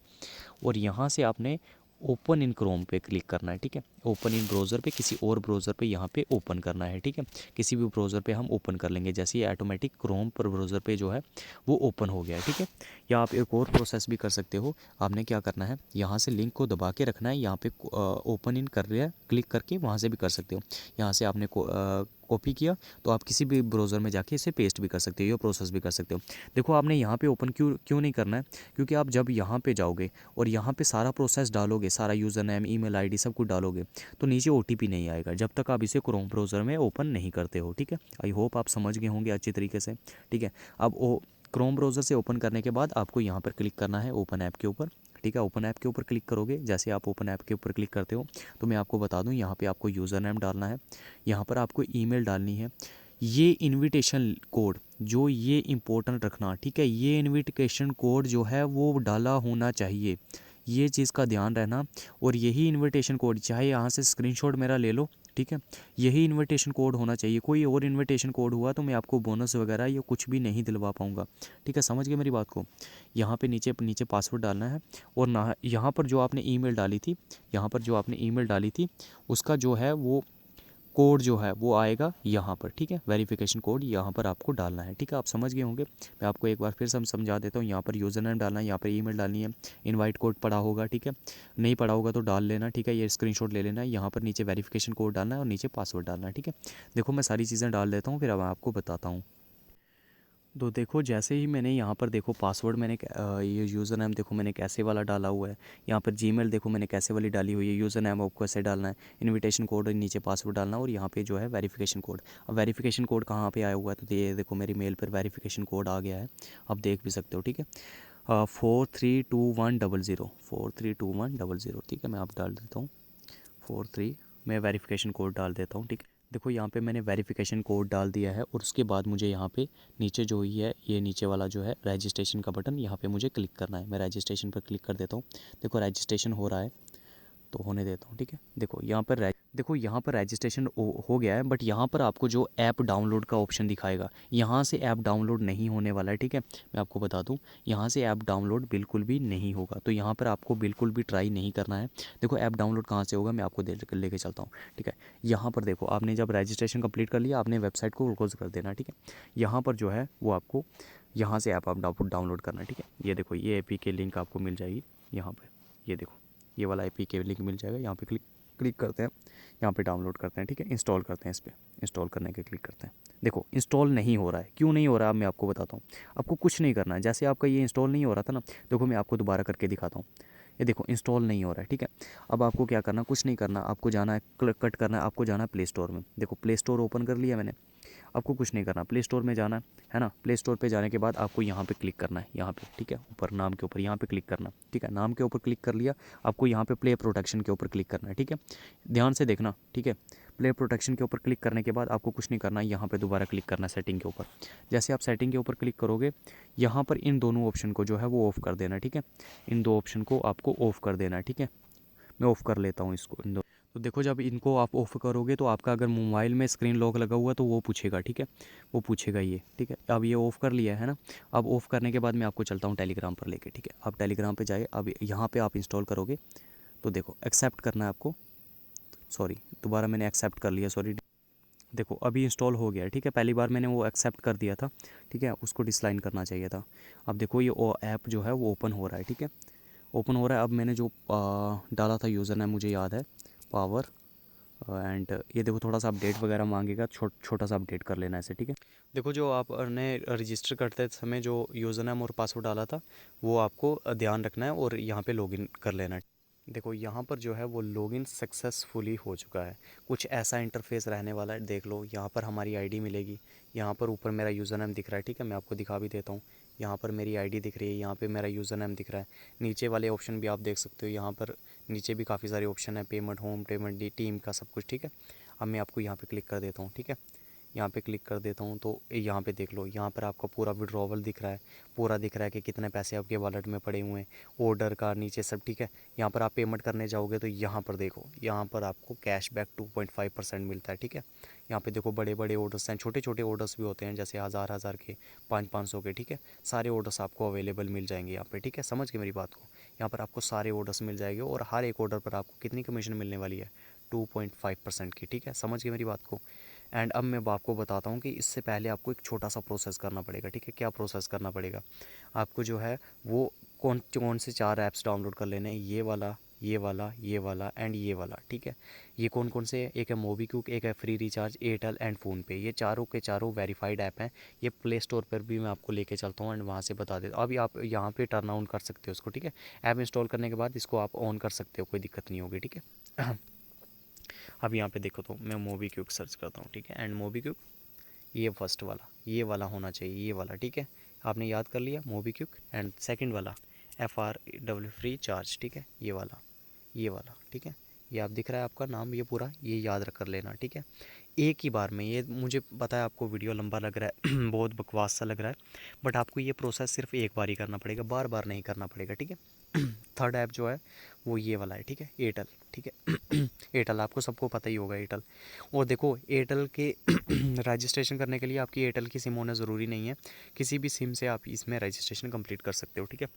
और यहाँ से आपने ओपन इन क्रोम पे क्लिक करना है। ठीक है, ओपन इन ब्राउज़र पे, किसी और ब्राउज़र पे यहाँ पे ओपन करना है। ठीक है, किसी भी ब्राउज़र पे हम ओपन कर लेंगे, जैसे ये ऑटोमेटिक क्रोम पर ब्राउज़र पे जो है वो ओपन हो गया है। ठीक है, या आप एक और प्रोसेस भी कर सकते हो। आपने क्या करना है, यहाँ से लिंक को दबा के रखना है, यहाँ पे ओपन इन कर लिया, क्लिक करके वहाँ से भी कर सकते हो। यहाँ से आपने कॉपी किया तो आप किसी भी ब्राउज़र में जाके इसे पेस्ट भी कर सकते हो, या प्रोसेस भी कर सकते हो। देखो आपने यहाँ पे ओपन क्यों क्यों नहीं करना है, क्योंकि आप जब यहाँ पे जाओगे और यहाँ पे सारा प्रोसेस डालोगे, सारा यूज़र नेम, ईमेल आईडी सब कुछ डालोगे, तो नीचे OTP नहीं आएगा जब तक आप इसे क्रोम ब्राउज़र में ओपन नहीं करते हो। ठीक है, आई होप आप समझ गए होंगे अच्छी तरीके से। ठीक है, अब क्रोम ब्राउज़र से ओपन करने के बाद आपको यहाँ पर क्लिक करना है ओपन ऐप के ऊपर। ठीक है, ओपन ऐप के ऊपर क्लिक करोगे, जैसे आप ओपन ऐप के ऊपर क्लिक करते हो तो मैं आपको बता दूं, यहाँ पे आपको यूज़र नेम डालना है, यहाँ पर आपको ईमेल डालनी है। ये इनविटेशन कोड जो ये इम्पोर्टेंट रखना। ठीक है, ये इनविटेशन कोड जो है वो डाला होना चाहिए, ये चीज़ का ध्यान रहना। और यही इनविटेशन कोड, चाहे यहाँ से स्क्रीनशॉट मेरा ले लो। ठीक है, यही इनविटेशन कोड होना चाहिए। कोई और इनविटेशन कोड हुआ तो मैं आपको बोनस वगैरह या कुछ भी नहीं दिलवा पाऊँगा। ठीक है, समझ गए मेरी बात को। यहाँ पे नीचे नीचे पासवर्ड डालना है, और ना यहाँ पर जो आपने ईमेल डाली थी, यहाँ पर जो आपने ईमेल डाली थी उसका जो है वो कोड जो है वो आएगा यहाँ पर। ठीक है, वेरिफिकेशन कोड यहाँ पर आपको डालना है। ठीक है, आप समझ गए होंगे। मैं आपको एक बार फिर समझा देता हूँ। यहाँ पर यूज़र नेम डालना है, यहाँ पर ईमेल डालनी है, इनवाइट कोड पड़ा होगा। ठीक है, नहीं पड़ा होगा तो डाल लेना। ठीक है, ये स्क्रीनशॉट ले लेना है। यहाँ पर नीचे वेरिफिकेशन कोड डालना है और नीचे पासवर्ड डालना है। ठीक है, देखो मैं सारी चीज़ें डाल देता हूँ, फिर अब मैं आपको बताता हूँ। तो देखो जैसे ही मैंने यहाँ पर देखो पासवर्ड मैंने ये यूज़र नेम देखो मैंने कैसे वाला डाला हुआ है। यहाँ पर जीमेल देखो मैंने कैसे वाली डाली हुई है। यूज़र नेम आपको कैसे डालना है, इनविटेशन कोड नीचे पासवर्ड डालना, और यहाँ पे जो है वेरिफिकेशन कोड। अब वेरिफिकेशन कोड कहाँ पे आया हुआ है, तो ये देखो मेरी मेल पर वेरिफिकेशन कोड आ गया है, आप देख भी सकते हो। ठीक है, 432100, 432100। ठीक है, मैं आप डाल देता हूँ 43, मैं वेरिफिकेशन कोड डाल देता हूँ। ठीक है, देखो यहाँ पे मैंने वेरिफिकेशन कोड डाल दिया है, और उसके बाद मुझे यहाँ पे नीचे जो ही है ये नीचे वाला जो है रजिस्ट्रेशन का बटन, यहाँ पे मुझे क्लिक करना है। मैं रजिस्ट्रेशन पर क्लिक कर देता हूँ। देखो रजिस्ट्रेशन हो रहा है, तो होने देता हूँ, ठीक है। देखो यहाँ पर रजिस्ट्रेशन हो गया है, बट यहाँ पर आपको जो ऐप डाउनलोड का ऑप्शन दिखाएगा, यहाँ से ऐप डाउनलोड नहीं होने वाला है, ठीक है। मैं आपको बता दूँ, यहाँ से ऐप डाउनलोड बिल्कुल भी नहीं होगा, तो यहाँ पर आपको बिल्कुल भी ट्राई नहीं करना है। देखो ऐप डाउनलोड कहाँ से होगा, मैं आपको लेके चलता हूँ, ठीक है। यहाँ पर देखो, आपने जब रजिस्ट्रेशन कंप्लीट कर लिया, आपने वेबसाइट को क्लोज कर देना, ठीक है। यहाँ पर जो है वो आपको यहाँ से ऐप आप डाउनलोड करना है, ठीक है। ये देखो, ये एपी के लिंक आपको मिल जाएगी यहाँ पर, ये देखो, ये वाला एपी के लिंक मिल जाएगा। यहाँ पे क्लिक करते हैं, यहाँ पे डाउनलोड करते हैं, ठीक है। इंस्टॉल करते हैं, इस पर इंस्टॉल करने के क्लिक करते हैं। देखो इंस्टॉल नहीं हो रहा है, क्यों नहीं हो रहा है, अब मैं आपको बताता हूँ। आपको कुछ नहीं करना है, जैसे आपका ये इंस्टॉल नहीं हो रहा था ना, देखो मैं आपको दोबारा करके दिखाता हूँ। ये देखो इंस्टॉल नहीं हो रहा है, ठीक है। अब आपको क्या करना, कुछ नहीं करना, आपको जाना है, कट करना है, आपको जाना है प्ले स्टोर में। देखो प्ले स्टोर ओपन कर लिया मैंने, आपको कुछ नहीं करना, प्ले स्टोर में जाना है ना। प्ले स्टोर पे जाने के बाद आपको यहाँ पे क्लिक करना है, यहाँ पे, ठीक है, ऊपर नाम के ऊपर यहाँ पे क्लिक करना, ठीक है। नाम के ऊपर क्लिक कर लिया, आपको यहाँ पे प्ले प्रोटेक्शन के ऊपर क्लिक करना है, ठीक है। ध्यान से देखना, ठीक है। प्ले प्रोटेक्शन के ऊपर क्लिक करने के बाद आपको कुछ नहीं करना, यहाँ पे दोबारा क्लिक करना है सेटिंग के ऊपर। जैसे आप सेटिंग के ऊपर क्लिक करोगे, यहाँ पर इन दोनों ऑप्शन को जो है वो ऑफ़ कर देना, ठीक है। इन दो ऑप्शन को आपको ऑफ़ कर देना है, ठीक है। मैं ऑफ़ कर लेता हूँ इसको, इन दो। तो देखो जब इनको आप ऑफ़ करोगे तो आपका अगर मोबाइल में स्क्रीन लॉक लगा हुआ है तो वो पूछेगा, ठीक है, वो पूछेगा ये, ठीक है। अब ये ऑफ़ कर लिया है ना। अब ऑफ़ करने के बाद मैं आपको चलता हूँ टेलीग्राम पर लेके, ठीक है। आप टेलीग्राम पे जाइए, अब यहाँ पे आप इंस्टॉल करोगे तो देखो एक्सेप्ट करना है आपको, सॉरी दोबारा मैंने एक्सेप्ट कर लिया, सॉरी। देखो अभी इंस्टॉल हो गया है, ठीक है। पहली बार मैंने वो एक्सेप्ट कर दिया था, ठीक है, उसको डिसलाइन करना चाहिए था। अब देखो ये ऐप जो है वो ओपन हो रहा है, ठीक है, ओपन हो रहा है। अब मैंने जो डाला था यूज़र नेम मुझे याद है, पावर एंड ये देखो थोड़ा सा अपडेट वगैरह मांगेगा, छोटा सा अपडेट कर लेना ऐसे, ठीक है। देखो जो आपने रजिस्टर करते समय जो यूज़र नेम और पासवर्ड डाला था वो आपको ध्यान रखना है और यहाँ पे लॉगिन कर लेना है। देखो यहाँ पर जो है वो लॉगिन सक्सेसफुली हो चुका है। कुछ ऐसा इंटरफेस रहने वाला है, देख लो। यहाँ पर हमारी आईडी मिलेगी, यहाँ पर ऊपर मेरा यूज़र नेम दिख रहा है, ठीक है। मैं आपको दिखा भी देता हूँ, यहाँ पर मेरी आईडी दिख रही है, यहाँ पे मेरा यूज़र नेम दिख रहा है। नीचे वाले ऑप्शन भी आप देख सकते हो, यहाँ पर नीचे भी काफ़ी सारे ऑप्शन है, payment, home, payment, D team का सब कुछ, ठीक है। अब मैं आपको यहाँ पे क्लिक कर देता हूँ, ठीक है। यहाँ पे क्लिक कर देता हूँ तो यहाँ पे देख लो, यहाँ पर आपका पूरा विड्रॉवल दिख रहा है, पूरा दिख रहा है कि कितने पैसे आपके वॉलेट में पड़े हुए हैं, ऑर्डर का नीचे सब, ठीक है। यहाँ पर आप पेमेंट करने जाओगे तो यहाँ पर देखो, यहाँ पर आपको कैशबैक 2.5% मिलता है, ठीक है। यहाँ पे देखो बड़े बड़े ऑर्डर्स हैं, छोटे छोटे ऑर्डर्स भी होते हैं, जैसे हज़ार के, 500 के, ठीक है। सारे ऑर्डर्स आपको अवेलेबल मिल जाएंगे यहाँ पे, ठीक है। समझ के मेरी बात को, यहाँ पर आपको सारे ऑर्डर्स मिल जाएंगे और हर एक ऑर्डर पर आपको कितनी कमीशन मिलने वाली है, 2.5% की, ठीक है। समझ के मेरी बात को। एंड अब मैं आपको बताता हूँ कि इससे पहले आपको एक छोटा सा प्रोसेस करना पड़ेगा, ठीक है। क्या प्रोसेस करना पड़ेगा आपको, जो है वो कौन से 4 ऐप्स डाउनलोड कर लेने हैं, ये वाला, ये वाला, ये वाला एंड ये वाला, ठीक है। ये कौन से, एक है मोबीक्विक, एक है free recharge, Airtel and PhonePe. ये चारों के चारों वेरीफाइड ऐप हैं। ये प्ले स्टोर पर भी मैं आपको लेके चलता हूँ एंड वहाँ से बता देता हूँ। अभी आप यहाँ पे टर्न ऑन कर सकते हो इसको, ठीक है। ऐप इंस्टॉल करने के बाद इसको आप ऑन कर सकते हो, कोई दिक्कत नहीं होगी, ठीक है। अब यहाँ पे देखो तो मैं मोबीक्विक सर्च करता हूँ, ठीक है। एंड मोबीक्विक, ये फर्स्ट वाला, ये वाला होना चाहिए, ये वाला, ठीक है। आपने याद कर लिया मोबीक्विक। एंड सेकंड वाला FRW फ्री चार्ज, ठीक है, ये वाला, ये वाला, ठीक है। ये आप दिख रहा है आपका नाम, ये पूरा ये याद कर लेना, ठीक है। एक ही बार में, ये मुझे पता है आपको वीडियो लंबा लग रहा है बहुत बकवास सा लग रहा है, बट आपको ये प्रोसेस सिर्फ एक बार ही करना पड़ेगा, बार बार नहीं करना पड़ेगा, ठीक है। थर्ड ऐप जो है वो ये वाला है, ठीक है, एयरटेल, ठीक है। एयरटेल आपको सबको पता ही होगा, एयरटेल। और देखो एयरटेल के रजिस्ट्रेशन करने के लिए आपकी एयरटेल की सिम होना ज़रूरी नहीं है, किसी भी सिम से आप इसमें रजिस्ट्रेशन कंप्लीट कर सकते हो, ठीक है।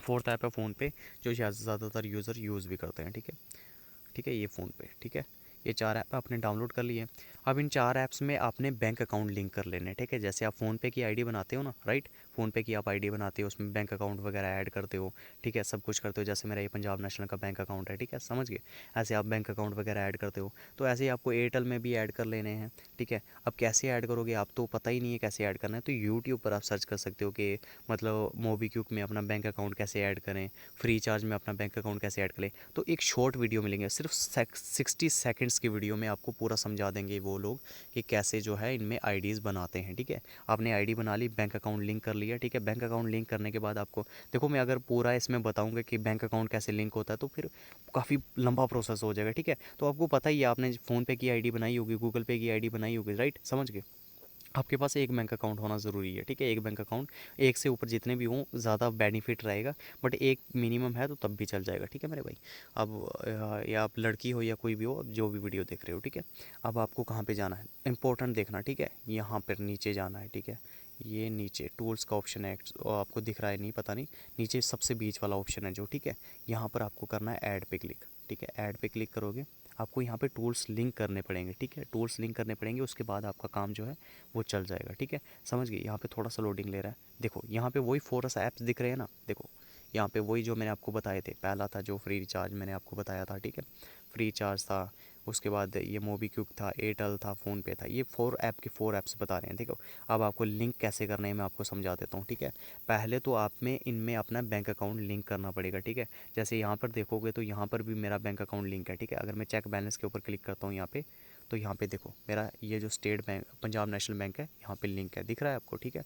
फोर्थ ऐप है फ़ोनपे, जो ज़्यादातर यूज़र यूज़ भी करते हैं, ठीक है, ठीक है। ये फ़ोनपे, ठीक है। ये 4 ऐप आपने डाउनलोड कर लिए। अब इन 4 ऐप्स में आपने बैंक अकाउंट लिंक कर लेने, ठीक है। जैसे आप फ़ोनपे की आईडी बनाते हो ना, राइट, फ़ोनपे की आप आईडी बनाते हो, उसमें बैंक अकाउंट वगैरह ऐड करते हो, ठीक है, सब कुछ करते हो। जैसे मेरा ये पंजाब नेशनल का बैंक अकाउंट है, ठीक है, समझ गए। ऐसे आप बैंक अकाउंट वगैरह ऐड करते हो, तो ऐसे ही आपको एयरटेल में भी ऐड कर लेने हैं, ठीक है। अब कैसे ऐड करोगे, आप तो पता ही नहीं है कैसे ऐड करना है, तो यूट्यूब पर आप सर्च कर सकते हो कि मतलब मोबीक्विक में अपना बैंक अकाउंट कैसे ऐड करें, फ्री चार्ज में अपना बैंक अकाउंट कैसे ऐड करें। तो एक शॉर्ट वीडियो मिलेंगे, सिर्फ 60 सेकंड्स की वीडियो में आपको पूरा समझा देंगे वो लोग कि कैसे जो है इनमें आईडीज़ बनाते हैं, ठीक है। आपने आईडी बना ली, बैंक अकाउंट लिंक कर लिया, ठीक है। बैंक अकाउंट लिंक करने के बाद आपको देखो, मैं अगर पूरा इसमें बताऊंगा कि बैंक अकाउंट कैसे लिंक होता है तो फिर काफ़ी लंबा प्रोसेस हो जाएगा, ठीक है। तो आपको पता ही है, आपने फ़ोनपे की आईडी बनाई होगी, गूगल पे की आईडी बनाई होगी, राइट, समझ गए। आपके पास एक बैंक अकाउंट होना ज़रूरी है, ठीक है। एक बैंक अकाउंट, एक से ऊपर जितने भी हों ज़्यादा बेनिफिट रहेगा, बट एक मिनिमम है तो तब भी चल जाएगा, ठीक है मेरे भाई। अब या आप लड़की हो या कोई भी हो, जो भी वीडियो देख रहे हो, ठीक है। अब आपको कहाँ पे जाना है, इंपॉर्टेंट देखना, ठीक है। यहाँ पर नीचे जाना है, ठीक है। ये नीचे टूल्स का ऑप्शन है, आपको दिख रहा है नहीं, पता नहीं, नीचे सबसे बीच वाला ऑप्शन है जो, ठीक है। यहाँ पर आपको करना है ऐड पे क्लिक, ठीक है। ऐड पे क्लिक करोगे, आपको यहाँ पे टूल्स लिंक करने पड़ेंगे, ठीक है। टूल्स लिंक करने पड़ेंगे, उसके बाद आपका काम जो है वो चल जाएगा, ठीक है। समझ गए। यहाँ पे थोड़ा सा लोडिंग ले रहा है, देखो यहाँ पे वही फोरस ऐप्स दिख रहे हैं ना, देखो यहाँ पे वही जो मैंने आपको बताए थे। पहला था जो फ्री रिचार्ज मैंने आपको बताया था, ठीक है। फ्री चार्ज था, उसके बाद ये मोबीक्विक था, एयरटेल था, फ़ोनपे था। ये 4 ऐप्स बता रहे हैं, ठीक है। अब आपको लिंक कैसे करना है मैं आपको समझा देता हूँ, ठीक है। पहले तो आप में इनमें अपना बैंक अकाउंट लिंक करना पड़ेगा, ठीक है। जैसे यहाँ पर देखोगे तो यहाँ पर भी मेरा बैंक अकाउंट लिंक है, ठीक है। अगर मैं चेक बैलेंस के ऊपर क्लिक करता हूँ यहाँ पे, तो यहाँ पे देखो मेरा ये जो state bank Punjab national bank है, यहाँ पे लिंक है, दिख रहा है आपको, ठीक है।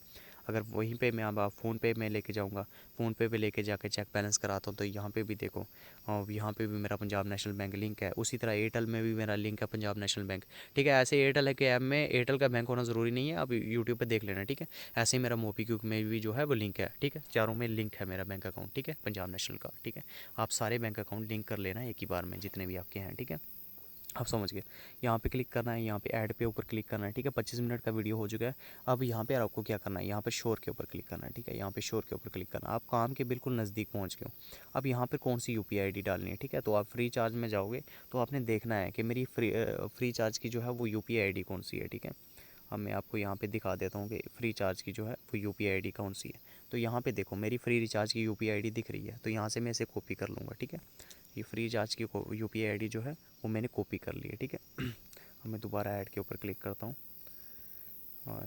अगर वहीं पे मैं अब फ़ोनपे में लेके जाऊँगा, फ़ोनपे पे लेके जाके चेक बैलेंस कराता हूँ, तो यहाँ पे भी देखो, और यहाँ पे भी मेरा पंजाब नेशनल बैंक लिंक है। उसी तरह एयरटेल में भी मेरा लिंक है पंजाब नेशनल बैंक, ठीक है। ऐसे एयरटेल के ऐप में एयरटेल का बैंक होना ज़रूरी नहीं है, आप यूट्यूब पे देख लेना, ठीक है। ऐसे ही मेरा मोबीक्विक में भी जो है वो लिंक है, ठीक है। चारों में लिंक है मेरा बैंक अकाउंट, ठीक है, पंजाब नेशनल का, ठीक है। आप सारे बैंक अकाउंट लिंक कर लेना एक ही बार में, जितने भी आपके हैं, ठीक है। आप समझ गए। यहाँ पे क्लिक करना है, यहाँ पे ऐड पे ऊपर क्लिक करना है, ठीक है। 25 मिनट का वीडियो हो चुका है। अब यहाँ पे आपको क्या करना है, यहाँ पे शोर के ऊपर क्लिक करना है, ठीक है। यहाँ पे शोर के ऊपर क्लिक करना है, आप काम के बिल्कुल नज़दीक पहुँच गए हो। अब यहाँ पे कौन सी यूपीआई आईडी डालनी है, ठीक है। तो आप फ्री चार्ज में जाओगे तो आपने देखना है कि मेरी फ्री चार्ज की जो है वो यूपीआई आईडी कौन सी है, ठीक है। अब मैं आपको यहाँ पे दिखा देता हूँ कि फ्री चार्ज की जो है वो यूपीआई आईडी कौन सी है। तो यहाँ पे देखो मेरी फ्री रिचार्ज की यूपीआई आईडी दिख रही है, तो यहाँ से मैं इसे कॉपी कर लूँगा, ठीक है। ये फ्री चार्ज की यूपीआई आईडी जो है वो मैंने कॉपी कर ली है, ठीक है। अब मैं दोबारा ऐड के ऊपर क्लिक करता हूँ,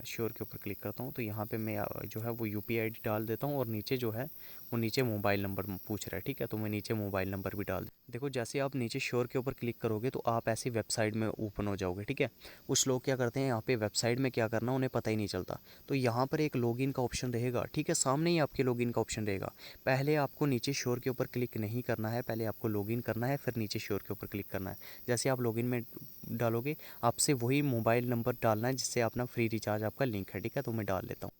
श्योर के ऊपर क्लिक करता हूँ, तो यहाँ पे मैं जो है वो यूपीआई आईडी डाल देता हूँ, और नीचे जो है वो नीचे मोबाइल नंबर पूछ रहा है, ठीक है। तो मैं नीचे मोबाइल नंबर भी डाल देखो, जैसे आप नीचे श्योर के ऊपर क्लिक करोगे तो आप ऐसी वेबसाइट में ओपन हो जाओगे, ठीक है। कुछ लोग क्या करते हैं, यहाँ पे वेबसाइट में क्या करना उन्हें पता ही नहीं चलता। तो यहाँ पर एक लॉगिन का ऑप्शन रहेगा, ठीक है, सामने ही आपके लॉगिन का ऑप्शन रहेगा। पहले आपको नीचे श्योर के ऊपर क्लिक नहीं करना है, पहले आपको लॉगिन करना है, फिर नीचे श्योर के ऊपर क्लिक करना है। जैसे आप लॉगिन में डालोगे, आपसे वही मोबाइल नंबर डालना है जिससे अपना फ्री रिचार्ज आपका लिंक है, ठीक है। तो मैं डाल लेता हूँ।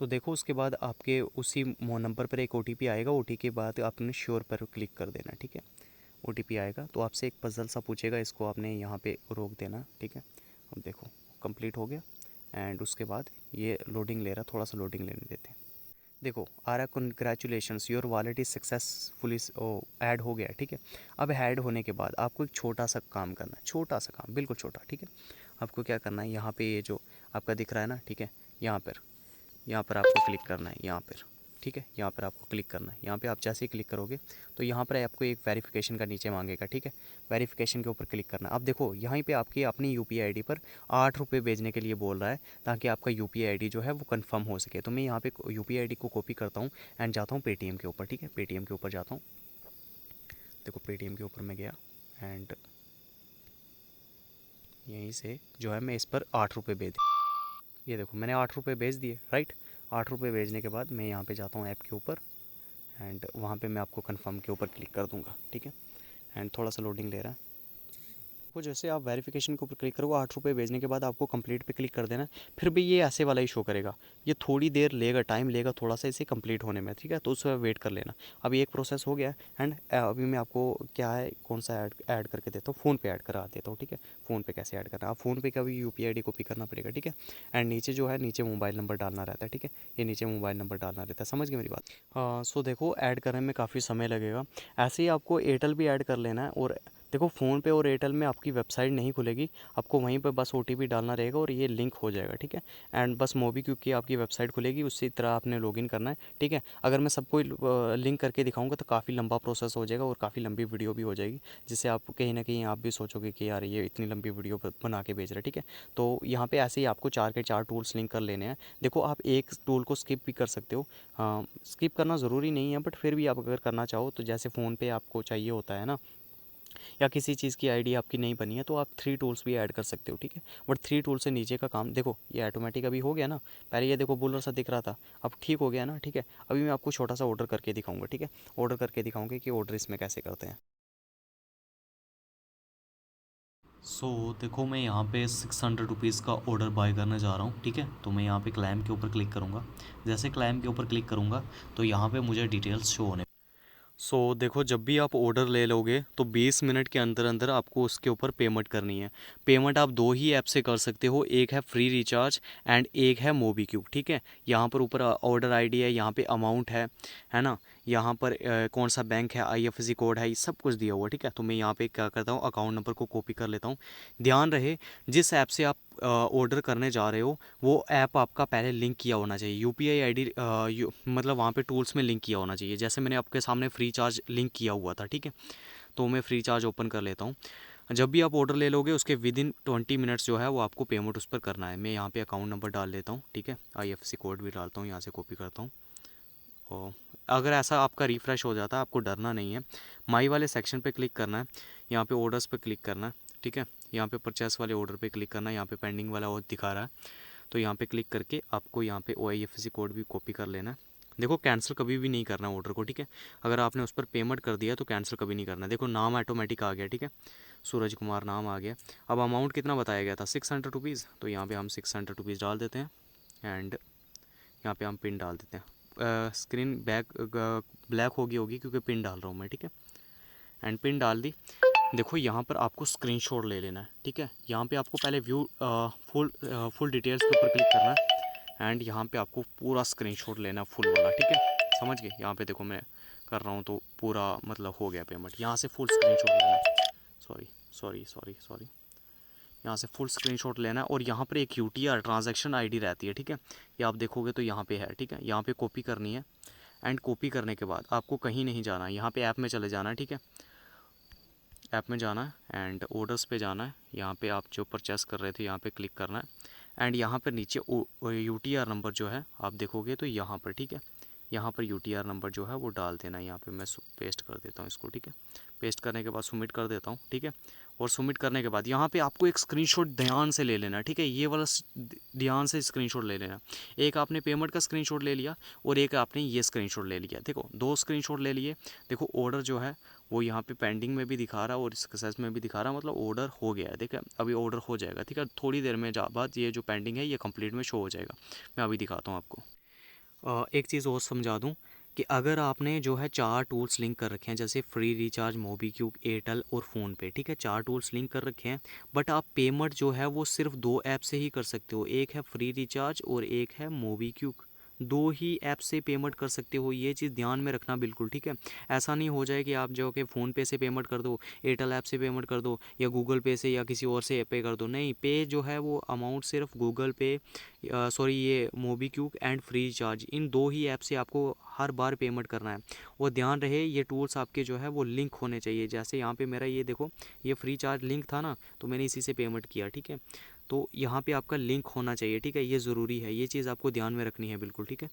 तो देखो उसके बाद आपके उसी नंबर पर एक ओटीपी आएगा, ओटीपी के बाद आपने श्योर पर क्लिक कर देना, ठीक है। ओटीपी आएगा तो आपसे एक पजल सा पूछेगा, इसको आपने यहाँ पे रोक देना, ठीक है। अब देखो कंप्लीट हो गया, एंड उसके बाद ये लोडिंग ले रहा, थोड़ा सा लोडिंग लेने देते हैं। देखो आ रहा, congratulations your wallet is successfully add हो गया, ठीक है। अब ऐड होने के बाद आपको एक छोटा सा काम करना है, छोटा सा काम, बिल्कुल छोटा, ठीक है। आपको क्या करना है, यहाँ पे ये जो आपका दिख रहा है ना, ठीक है, यहाँ पर आपको क्लिक करना है, यहाँ पर, ठीक है। यहाँ पर आपको क्लिक करना है, यहाँ पे आप जैसे ही क्लिक करोगे तो यहाँ पर आपको एक वेरिफिकेशन का नीचे मांगेगा, ठीक है। वेरिफिकेशन के ऊपर क्लिक करना। अब देखो यहाँ पे आपकी अपनी यूपीआई आईडी पर 8 रुपये भेजने के लिए बोल रहा है, ताकि आपका यूपीआई आईडी जो है वो कंफर्म हो सके। तो मैं यहाँ पे यूपीआई आईडी को कॉपी करता हूँ एंड जाता हूँ पेटीएम के ऊपर, ठीक है। पेटीएम के ऊपर जाता हूँ, देखो पेटीएम के ऊपर मैं गया, एंड यहीं से जो है मैं इस पर 8 रुपये भेज, ये देखो मैंने 8 रुपये भेज दिए, राइट। 8 रुपये भेजने के बाद मैं यहाँ पे जाता हूँ ऐप के ऊपर, एंड वहाँ पे मैं आपको कंफर्म के ऊपर क्लिक कर दूँगा, ठीक है। एंड थोड़ा सा लोडिंग ले रहा है। वो जैसे आप वेरिफिकेशन के ऊपर क्लिक करोगे, 8 रुपये भेजने के बाद आपको कंप्लीट पे क्लिक कर देना है। फिर भी ये ऐसे वाला ही शो करेगा, ये थोड़ी देर लेगा, टाइम लेगा थोड़ा सा इसे कंप्लीट होने में, ठीक है। तो उसमें वेट कर लेना। अभी एक प्रोसेस हो गया, एंड अभी मैं आपको क्या है कौन सा ऐड करके देता हूँ, फ़ोन पे ऐड करा देता हूँ, ठीक है। फ़ोन पे कैसे ऐड करना, आप फ़ोन पे का भी यूपीआई आईडी कॉपी करना पड़ेगा, ठीक है। एंड नीचे जो है नीचे मोबाइल नंबर डालना रहता है, ठीक है। ये नीचे मोबाइल नंबर डालना रहता है, समझ गए मेरी बात। सो देखो ऐड करने में काफ़ी समय लगेगा। ऐसे ही आपको एयरटेल भी ऐड कर लेना है, और देखो फ़ोन पे और एयरटेल में आपकी वेबसाइट नहीं खुलेगी, आपको वहीं पे बस ओटीपी डालना रहेगा और ये लिंक हो जाएगा, ठीक है। एंड बस मोबीक्विक की आपकी वेबसाइट खुलेगी, उसी तरह आपने लॉगिन करना है, ठीक है। अगर मैं सबको लिंक करके दिखाऊंगा तो काफ़ी लंबा प्रोसेस हो जाएगा और काफ़ी लंबी वीडियो भी हो जाएगी, जिससे आप कहीं ना कहीं आप भी सोचोगे कि यार ये इतनी लंबी वीडियो बना के भेज रहा है, ठीक है। तो यहाँ पर ऐसे ही आपको 4 के 4 टूल्स लिंक कर लेने हैं। देखो आप एक टूल को स्किप भी कर सकते हो, स्किप करना ज़रूरी नहीं है, बट फिर भी आप अगर करना चाहो तो जैसे फ़ोन पे आपको चाहिए होता है ना, या किसी चीज़ की आईडी आपकी नहीं बनी है, तो आप 3 टूल्स भी ऐड कर सकते हो, ठीक है। बट 3 टूल से नीचे का काम देखो, ये ऑटोमेटिक अभी हो गया ना। पहले ये देखो बुलर सा दिख रहा था, अब ठीक हो गया ना, ठीक है। अभी मैं आपको छोटा सा ऑर्डर करके दिखाऊंगा, ठीक है। ऑर्डर करके दिखाऊंगे कि ऑर्डर इसमें कैसे करते हैं। देखो मैं यहाँ पे 600 रुपीज़ का ऑर्डर बाय करने जा रहा हूँ, ठीक है। तो मैं यहाँ पे क्लेम के ऊपर क्लिक करूँगा। जैसे क्लेम के ऊपर क्लिक करूँगा तो यहाँ पे मुझे डिटेल्स शो होने। देखो जब भी आप ऑर्डर ले लोगे तो 20 मिनट के अंदर अंदर आपको उसके ऊपर पेमेंट करनी है। पेमेंट आप दो ही ऐप से कर सकते हो, एक है फ्री रिचार्ज एंड एक है मोबीक्विक, ठीक है। यहाँ पर ऊपर ऑर्डर आईडी है, यहाँ पे अमाउंट है ना। यहाँ पर कौन सा बैंक है, आईएफएससी कोड है, ये सब कुछ दिया हुआ है, ठीक है। तो मैं यहाँ पे क्या करता हूँ, अकाउंट नंबर को कॉपी कर लेता हूँ। ध्यान रहे जिस ऐप से आप ऑर्डर करने जा रहे हो वो ऐप आपका पहले लिंक किया होना चाहिए, यूपीआई आईडी मतलब वहाँ पे टूल्स में लिंक किया होना चाहिए। जैसे मैंने आपके सामने फ्री चार्ज लिंक किया हुआ था, ठीक है। तो मैं फ्री चार्ज ओपन कर लेता हूँ। जब भी आप ऑर्डर ले लोगे उसके विद इन 20 मिनट्स जो है वो आपको पेमेंट उस पर करना है। मैं यहाँ पे अकाउंट नंबर डाल लेता हूँ, ठीक है। आईएफएससी कोड भी डालता हूँ, यहाँ से कॉपी करता हूँ। और अगर ऐसा आपका रिफ़्रेश हो जाता है, आपको डरना नहीं है। माई वाले सेक्शन पे क्लिक करना है, यहाँ पे ऑर्डर्स पे क्लिक करना है, ठीक है। यहाँ पे परचेस वाले ऑर्डर पे क्लिक करना है, यहाँ पे पेंडिंग वाला और दिखा रहा है, तो यहाँ पे क्लिक करके आपको यहाँ पे OIFC कोड भी कॉपी कर लेना है। देखो कैंसिल कभी भी नहीं करना ऑर्डर को, ठीक है। अगर आपने उस पर पेमेंट कर दिया तो कैंसिल कभी नहीं करना। देखो नाम ऑटोमेटिक आ गया, ठीक है, सूरज कुमार नाम आ गया। अब अमाउंट कितना बताया गया था, 600 रुपीज़, तो यहाँ पे हम 600 रुपीज़ डाल देते हैं एंड यहाँ पे हम पिन डाल देते हैं। स्क्रीन ब्लैक होगी क्योंकि पिन डाल रहा हूँ मैं, ठीक है। एंड पिन डाल दी। देखो यहाँ पर आपको स्क्रीनशॉट ले लेना है, ठीक है। यहाँ पे आपको पहले व्यू फुल डिटेल्स के ऊपर क्लिक करना है एंड यहाँ पे आपको पूरा स्क्रीनशॉट लेना है, फुल वाला, ठीक है। समझ गए। यहाँ पे देखो मैं कर रहा हूँ तो पूरा मतलब हो गया पेमेंट। यहाँ से फुल स्क्रीनशॉट लेना है, सॉरी, यहाँ से फुल स्क्रीनशॉट लेना है। और यहाँ पर एक UTR ट्रांजैक्शन आईडी रहती है, ठीक है। ये आप देखोगे तो यहाँ पे है, ठीक है। यहाँ पे कॉपी करनी है एंड कॉपी करने के बाद आपको कहीं नहीं जाना है, यहाँ पे ऐप में चले जाना है, ठीक है। ऐप में जाना है एंड ऑर्डर्स पे जाना है। यहाँ पे आप जो परचेस कर रहे थे यहाँ पे क्लिक करना है एंड यहाँ पर नीचे UTR नंबर जो है आप देखोगे तो यहाँ पर, ठीक है। यहाँ पर UTR नंबर जो है वो डाल देना है। यहाँ पे मैं पेस्ट कर देता हूँ इसको, ठीक है। पेस्ट करने के बाद सबमिट कर देता हूँ, ठीक है। और सबमिट करने के बाद यहाँ पे आपको एक स्क्रीनशॉट ध्यान से ले लेना, ठीक है। ये वाला ध्यान से स्क्रीनशॉट ले लेना। एक आपने पेमेंट का स्क्रीनशॉट ले लिया और एक आपने ये स्क्रीनशॉट ले लिया। देखो दो स्क्रीनशॉट ले लिए। देखो ऑर्डर जो है वो यहाँ पे पेंडिंग में भी दिखा रहा है और सक्सेस में भी दिखा रहा है, मतलब ऑर्डर हो गया है, ठीक है। अभी ऑर्डर हो जाएगा, ठीक है। थोड़ी देर में बाद ये जो पेंडिंग है ये कंप्लीट में शो हो जाएगा। मैं अभी दिखाता हूँ आपको। एक चीज़ और समझा दूँ कि अगर आपने जो है 4 टूल्स लिंक कर रखे हैं, जैसे फ्री रिचार्ज, मोबीक्विक, एयरटेल और फ़ोनपे, ठीक है। 4 टूल्स लिंक कर रखे हैं, बट आप पेमेंट जो है वो सिर्फ 2 ऐप से ही कर सकते हो। एक है फ्री रिचार्ज और एक है मोबीक्विक। 2 ही ऐप से पेमेंट कर सकते हो, ये चीज़ ध्यान में रखना बिल्कुल, ठीक है। ऐसा नहीं हो जाए कि आप जो कि फ़ोनपे से पेमेंट कर दो, एयरटेल ऐप से पेमेंट कर दो या गूगल पे से या किसी और से पे कर दो। नहीं, पे जो है वो अमाउंट सिर्फ गूगल पे, सॉरी ये MobiKwik and free charge, in 2 he app से आपको हर बार पेमेंट करना है। और ध्यान रहे ये टूल्स आपके जो है वो लिंक होने चाहिए। जैसे यहाँ पे मेरा ये देखो ये फ्री चार्ज लिंक था ना, तो मैंने इसी से पेमेंट किया, ठीक है। तो यहाँ पे आपका लिंक होना चाहिए, ठीक है। ये ज़रूरी है, ये चीज़ आपको ध्यान में रखनी है बिल्कुल, ठीक है।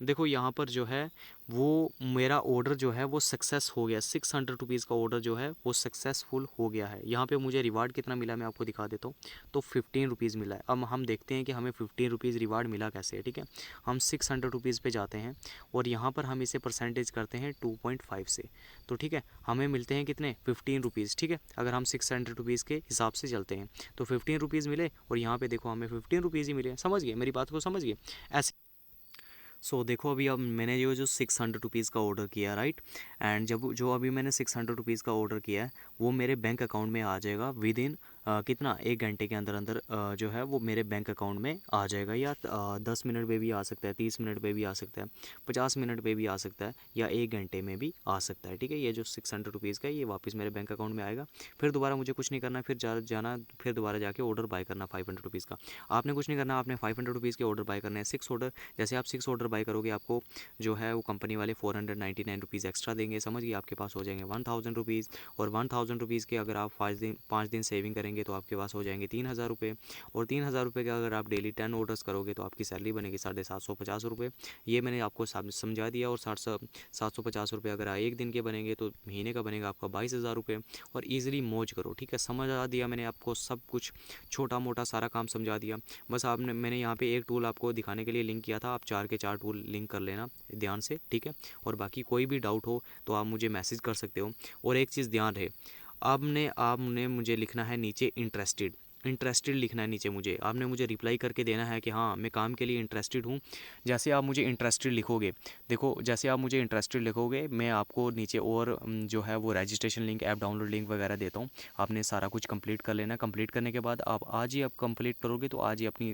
देखो यहाँ पर जो है वो मेरा ऑर्डर जो है वो सक्सेस हो गया। 600 रुपीज़ का ऑर्डर जो है वो सक्सेसफुल हो गया है। यहाँ पे मुझे रिवार्ड कितना मिला मैं आपको दिखा देता हूँ। तो 15 रुपीज़ मिला है। अब हम देखते हैं कि हमें 15 रुपीज़ रिवार्ड मिला कैसे है, ठीक है। हम 600 रुपीज़ पे जाते हैं और यहाँ पर हम इसे परसेंटेज करते हैं 2.5 से, तो ठीक है हमें मिलते हैं कितने, 15 रुपीज़, ठीक है। अगर हम 600 रुपीज़ के हिसाब से चलते हैं तो 15 रुपीज़ मिले और यहाँ पे देखो हमें 15 रुपीज़ ही मिले। समझ गए मेरी बात को, समझ गए ऐसे। देखो अभी अब मैंने जो 600 रुपीज़ का ऑर्डर किया, राइट। एंड जब जो अभी मैंने 600 रुपीज़ का ऑर्डर किया है वो मेरे बैंक अकाउंट में आ जाएगा विद इन कितना, 1 घंटे के अंदर अंदर जो है वो मेरे बैंक अकाउंट में आ जाएगा। या 10 मिनट में भी आ सकता है, 30 मिनट में भी आ सकता है, 50 मिनट में भी आ सकता है, या 1 घंटे में भी आ सकता है, ठीक है। ये जो 600 रुपीज़ का है ये वापस मेरे बैंक अकाउंट में आएगा। फिर दोबारा मुझे कुछ नहीं करना, फिर जाना फिर दोबारा जाके ऑर्डर बाय करना 500 रुपीज़ का। आपने कुछ नहीं करना, आपने 500 रुपीज़ के ऑर्डर बाय करने हैं, 6 ऑर्डर। जैसे आप 6 ऑर्डर बाय करोगे आपको जो है वो कंपनी वाले 499 रुपीज़ एक्स्ट्रा देंगे। समझ गए, आपके पास हो जाएंगे 1000 रुपीज़। और 1000 रुपीज़ के अगर आप 5 दिन सेविंग करेंगे तो आपके पास हो जाएंगे 3000 रुपये। और 3000 रुपये का अगर आप डेली 10 ऑर्डर्स करोगे तो आपकी सैलरी बनेगी 750 रुपये। ये मैंने आपको समझा दिया। और 750 रुपये अगर एक दिन के बनेंगे तो महीने का बनेगा आपका 22,000 रुपये। और ईज़िली मौज करो, ठीक है। समझा दिया मैंने आपको सब कुछ, छोटा मोटा सारा काम समझा दिया। बस मैंने यहाँ पे एक टूल आपको दिखाने के लिए लिंक किया था, आप 4 के 4 टूल लिंक कर लेना ध्यान से, ठीक है। और बाकी कोई भी डाउट हो तो आप मुझे मैसेज कर सकते हो। और एक चीज़ ध्यान रहे, आपने आपने मुझे लिखना है नीचे इंटरेस्टेड, इंटरेस्टेड लिखना है नीचे मुझे, आपने मुझे रिप्लाई करके देना है कि हाँ मैं काम के लिए इंटरेस्टेड हूँ। जैसे आप मुझे इंटरेस्टेड लिखोगे, देखो जैसे आप मुझे इंटरेस्टेड लिखोगे मैं आपको नीचे और जो है वो registration link, app download link वगैरह देता हूँ। आपने सारा कुछ कंप्लीट कर लेना, कंप्लीट करने के बाद आप आज ही आप कंप्लीट करोगे तो आज ही अपनी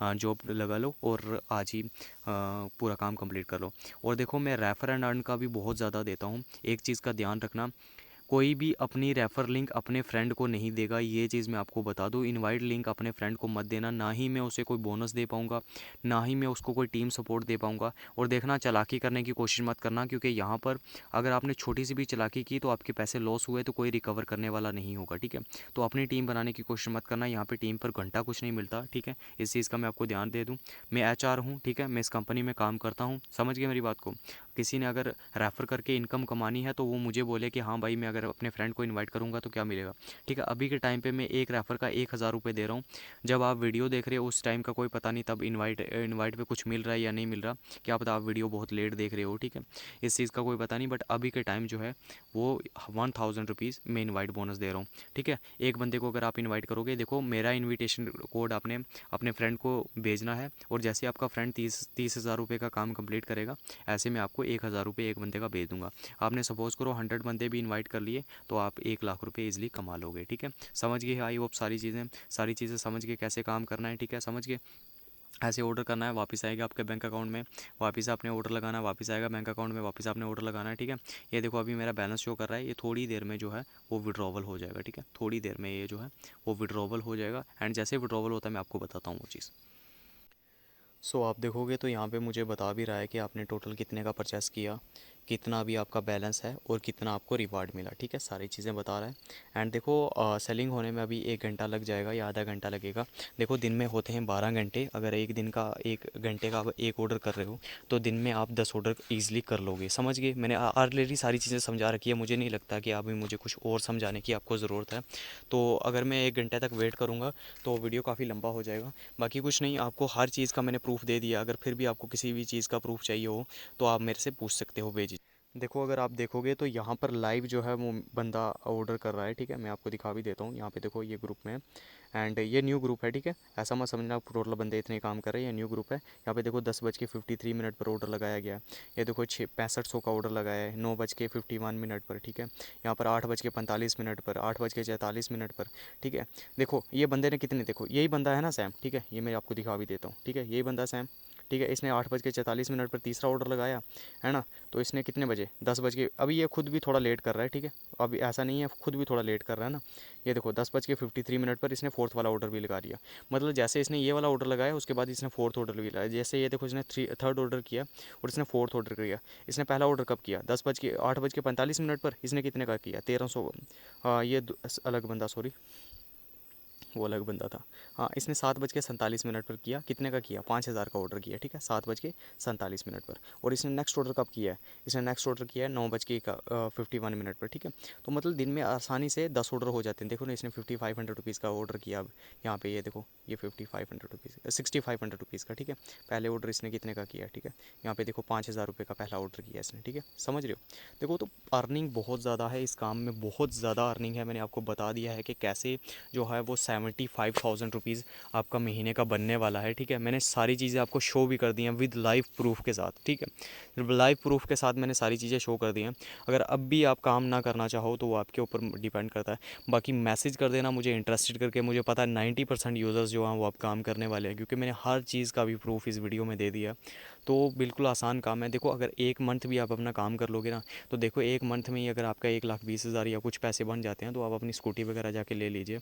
जॉब लगा लो और आज ही पूरा काम कंप्लीट कर लो। और देखो मैं रेफ़र एंड अर्न का भी बहुत ज़्यादा देता हूँ। एक चीज़ का ध्यान रखना, कोई भी अपनी रेफ़र लिंक अपने फ्रेंड को नहीं देगा, ये चीज़ मैं आपको बता दूँ। इनवाइट लिंक अपने फ्रेंड को मत देना, ना ही मैं उसे कोई बोनस दे पाऊँगा, ना ही मैं उसको कोई टीम सपोर्ट दे पाऊँगा। और देखना चालाकी करने की कोशिश मत करना, क्योंकि यहाँ पर अगर आपने छोटी सी भी चालाकी की तो आपके पैसे लॉस हुए तो कोई रिकवर करने वाला नहीं होगा, ठीक है। तो अपनी टीम बनाने की कोशिश मत करना, यहाँ पर टीम पर घंटा कुछ नहीं मिलता, ठीक है। इस चीज़ का मैं आपको ध्यान दे दूँ। मैं HR हूँ, ठीक है, मैं इस कंपनी में काम करता हूँ, समझ गए मेरी बात को। किसी ने अगर रेफ़र करके इनकम कमानी है तो वो मुझे बोले कि हाँ भाई मैं अगर अपने फ्रेंड को इनवाइट करूँगा तो क्या मिलेगा, ठीक है। अभी के टाइम पे मैं एक रेफ़र का 1000 रुपये दे रहा हूँ। जब आप वीडियो देख रहे हो उस टाइम का कोई पता नहीं, तब इनवाइट पे कुछ मिल रहा है या नहीं मिल रहा, क्या पता आप वीडियो बहुत लेट देख रहे हो, ठीक है। इस चीज़ का कोई पता नहीं, बट अभी के टाइम जो है वो 1000 रुपीज़ मैं इन्वाइट बोनस दे रहा हूँ, ठीक है। एक बंदे को अगर आप इन्वाइट करोगे, देखो मेरा इन्विटेशन कोड आपने अपने फ्रेंड को भेजना है, और जैसे आपका फ्रेंड 30,000 रुपये का काम कंप्लीट करेगा, ऐसे मैं आपको 1000 रुपये एक बंदे का भेज दूंगा। आपने सपोज़ करो 100 बंदे भी इनवाइट कर लिए तो आप 1 लाख रुपये ईजिली कमा लोगे, ठीक है। समझ गए? आई होप सारी चीज़ें समझ के कैसे काम करना है, ठीक है, समझ गए। ऐसे ऑर्डर करना है, वापस आएगा आपके बैंक अकाउंट में, वापस आपने ऑर्डर लगाना है, वापस आएगा बैंक अकाउंट में, वापस आपने ऑर्डर लगाना है, ठीक है। ये देखो अभी मेरा बैलेंस शो कर रहा है, ये थोड़ी देर में जो है वो विड्रॉवल हो जाएगा, ठीक है। थोड़ी देर में ये जो है वो विड्रॉवल हो जाएगा, एंड जैसे विड्रॉवल होता है मैं आपको बताता हूँ वो चीज़। आप देखोगे तो यहाँ पे मुझे बता भी रहा है कि आपने टोटल कितने का परचेस किया, कितना अभी आपका बैलेंस है और कितना आपको रिवार्ड मिला, ठीक है, सारी चीज़ें बता रहा है। एंड देखो सेलिंग होने में अभी 1 घंटा लग जाएगा या आधा घंटा लगेगा। देखो दिन में होते हैं 12 घंटे, अगर एक दिन का 1 घंटे का आप एक ऑर्डर कर रहे हो तो दिन में आप 10 ऑर्डर ईजिली कर लोगे, समझ गए। मैंने ऑलरेडी सारी चीज़ें समझा रखी है, मुझे नहीं लगता कि अभी मुझे कुछ और समझाने की आपको ज़रूरत है। तो अगर मैं 1 घंटे तक वेट करूँगा तो वीडियो काफ़ी लंबा हो जाएगा। बाकी कुछ नहीं, आपको हर चीज़ का मैंने प्रूफ दे दिया, अगर फिर भी आपको किसी भी चीज़ का प्रूफ चाहिए हो तो आप मेरे से पूछ सकते हो बेझिझक। देखो अगर आप देखोगे तो यहाँ पर लाइव जो है वो बंदा ऑर्डर कर रहा है, ठीक है। मैं आपको दिखा भी देता हूँ, यहाँ पे देखो ये ग्रुप में है, एंड ये न्यू ग्रुप है, ठीक है। ऐसा मत समझना टोटल बंदे इतने काम कर रहे हैं, ये न्यू ग्रुप है। यहाँ पे देखो 10:53 पर ऑर्डर लगाया गया है। ये देखो 6500 का ऑर्डर लगाया है 9:51 पर, ठीक है। यहाँ पर 8:45 पर, 8:44 पर, ठीक है। देखो ये बंदे ने कितने, देखो यही बंदा है ना सैम, ठीक है, ये मैं आपको दिखा भी देता हूँ, ठीक है, यही बंदा सैम, ठीक है। इसने 8:44 पर तीसरा ऑर्डर लगाया है ना, तो इसने कितने बजे 10 बज के, अभी ये खुद भी थोड़ा लेट कर रहा है, ठीक है। अभी ऐसा नहीं है, खुद भी थोड़ा लेट कर रहा है ना। ये देखो 10:53 पर इसने फोर्थ वाला ऑर्डर भी लगा दिया, मतलब जैसे इसने ये वाला ऑर्डर लगाया उसके बाद इसने फोर्थ ऑर्डर भी लगाया। जैसे ये देखो इसने थर्ड ऑर्डर किया और इसने फोर्थ ऑर्डर किया। इसने पहला ऑर्डर कब किया, 8:45 पर, इसने कितने का किया 1300। ये अलग बंदा, सॉरी वो अलग बंदा था। हाँ इसने 7:47 पर किया, कितने का किया 5000 का ऑर्डर किया, ठीक है, 7:47 पर। और इसने नेक्स्ट ऑर्डर कब किया है, इसने नेक्स्ट ऑर्डर किया है 9:51 पर, ठीक है। तो मतलब दिन में आसानी से 10 ऑर्डर हो जाते हैं। देखो ना इसने 5500 रुपीज़ का ऑर्डर किया, अब यहाँ पे ये देखो ये 5500 रुपीज़ 6500 रुपीज़ का, ठीक है। पहले ऑर्डर इसने कितने का किया, ठीक है। यहाँ पे देखो 5000 रुपये का पहला ऑर्डर किया इसने, ठीक है, समझ रहे हो। देखो तो अर्निंग बहुत ज़्यादा है इस काम में, बहुत ज़्यादा अर्निंग है। मैंने आपको बता दिया है कि कैसे जो है वो 75,000 रुपीज़ आपका महीने का बनने वाला है, ठीक है। मैंने सारी चीज़ें आपको शो भी कर दी हैं विद लाइव प्रूफ के साथ, ठीक है। लाइव प्रूफ के साथ मैंने सारी चीज़ें शो कर दी हैं। अगर अब भी आप काम ना करना चाहो तो वो आपके ऊपर डिपेंड करता है। बाकी मैसेज कर देना मुझे इंटरेस्टेड करके, मुझे पता है 90% यूज़र्स जो हैं वो आप काम करने वाले हैं, क्योंकि मैंने हर चीज़ का भी प्रूफ इस वीडियो में दे दिया। तो बिल्कुल आसान काम है। देखो अगर 1 मंथ भी आप अपना काम कर लोगे ना, तो देखो 1 मंथ में ही अगर आपका 1,20,000 या कुछ पैसे बन जाते हैं तो आप अपनी स्कूटी वगैरह जाके ले लीजिए।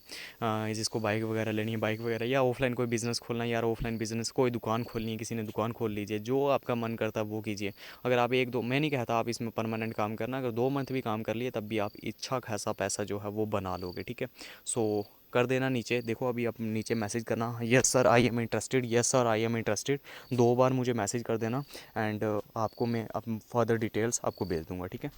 जिसको बाइक वगैरह लेनी है बाइक वगैरह, या ऑफलाइन कोई बिज़नेस खोलना है यार, ऑफलाइन बिज़नेस कोई दुकान खोलनी है, किसी ने दुकान खोल लीजिए, जो आपका मन करता है वो कीजिए। अगर आप 1-2, मैं नहीं कहता आप इसमें परमानेंट काम करना, अगर 2 मंथ भी काम कर लिए तब भी आप अच्छा खासा पैसा जो है वो बना लोगे, ठीक है। सो कर देना नीचे, देखो अभी आप नीचे मैसेज करना, yes sir I am interested, yes sir I am interested, 2 बार मुझे मैसेज कर देना, एंड आपको मैं अब फर्दर डिटेल्स आपको भेज दूँगा, ठीक है।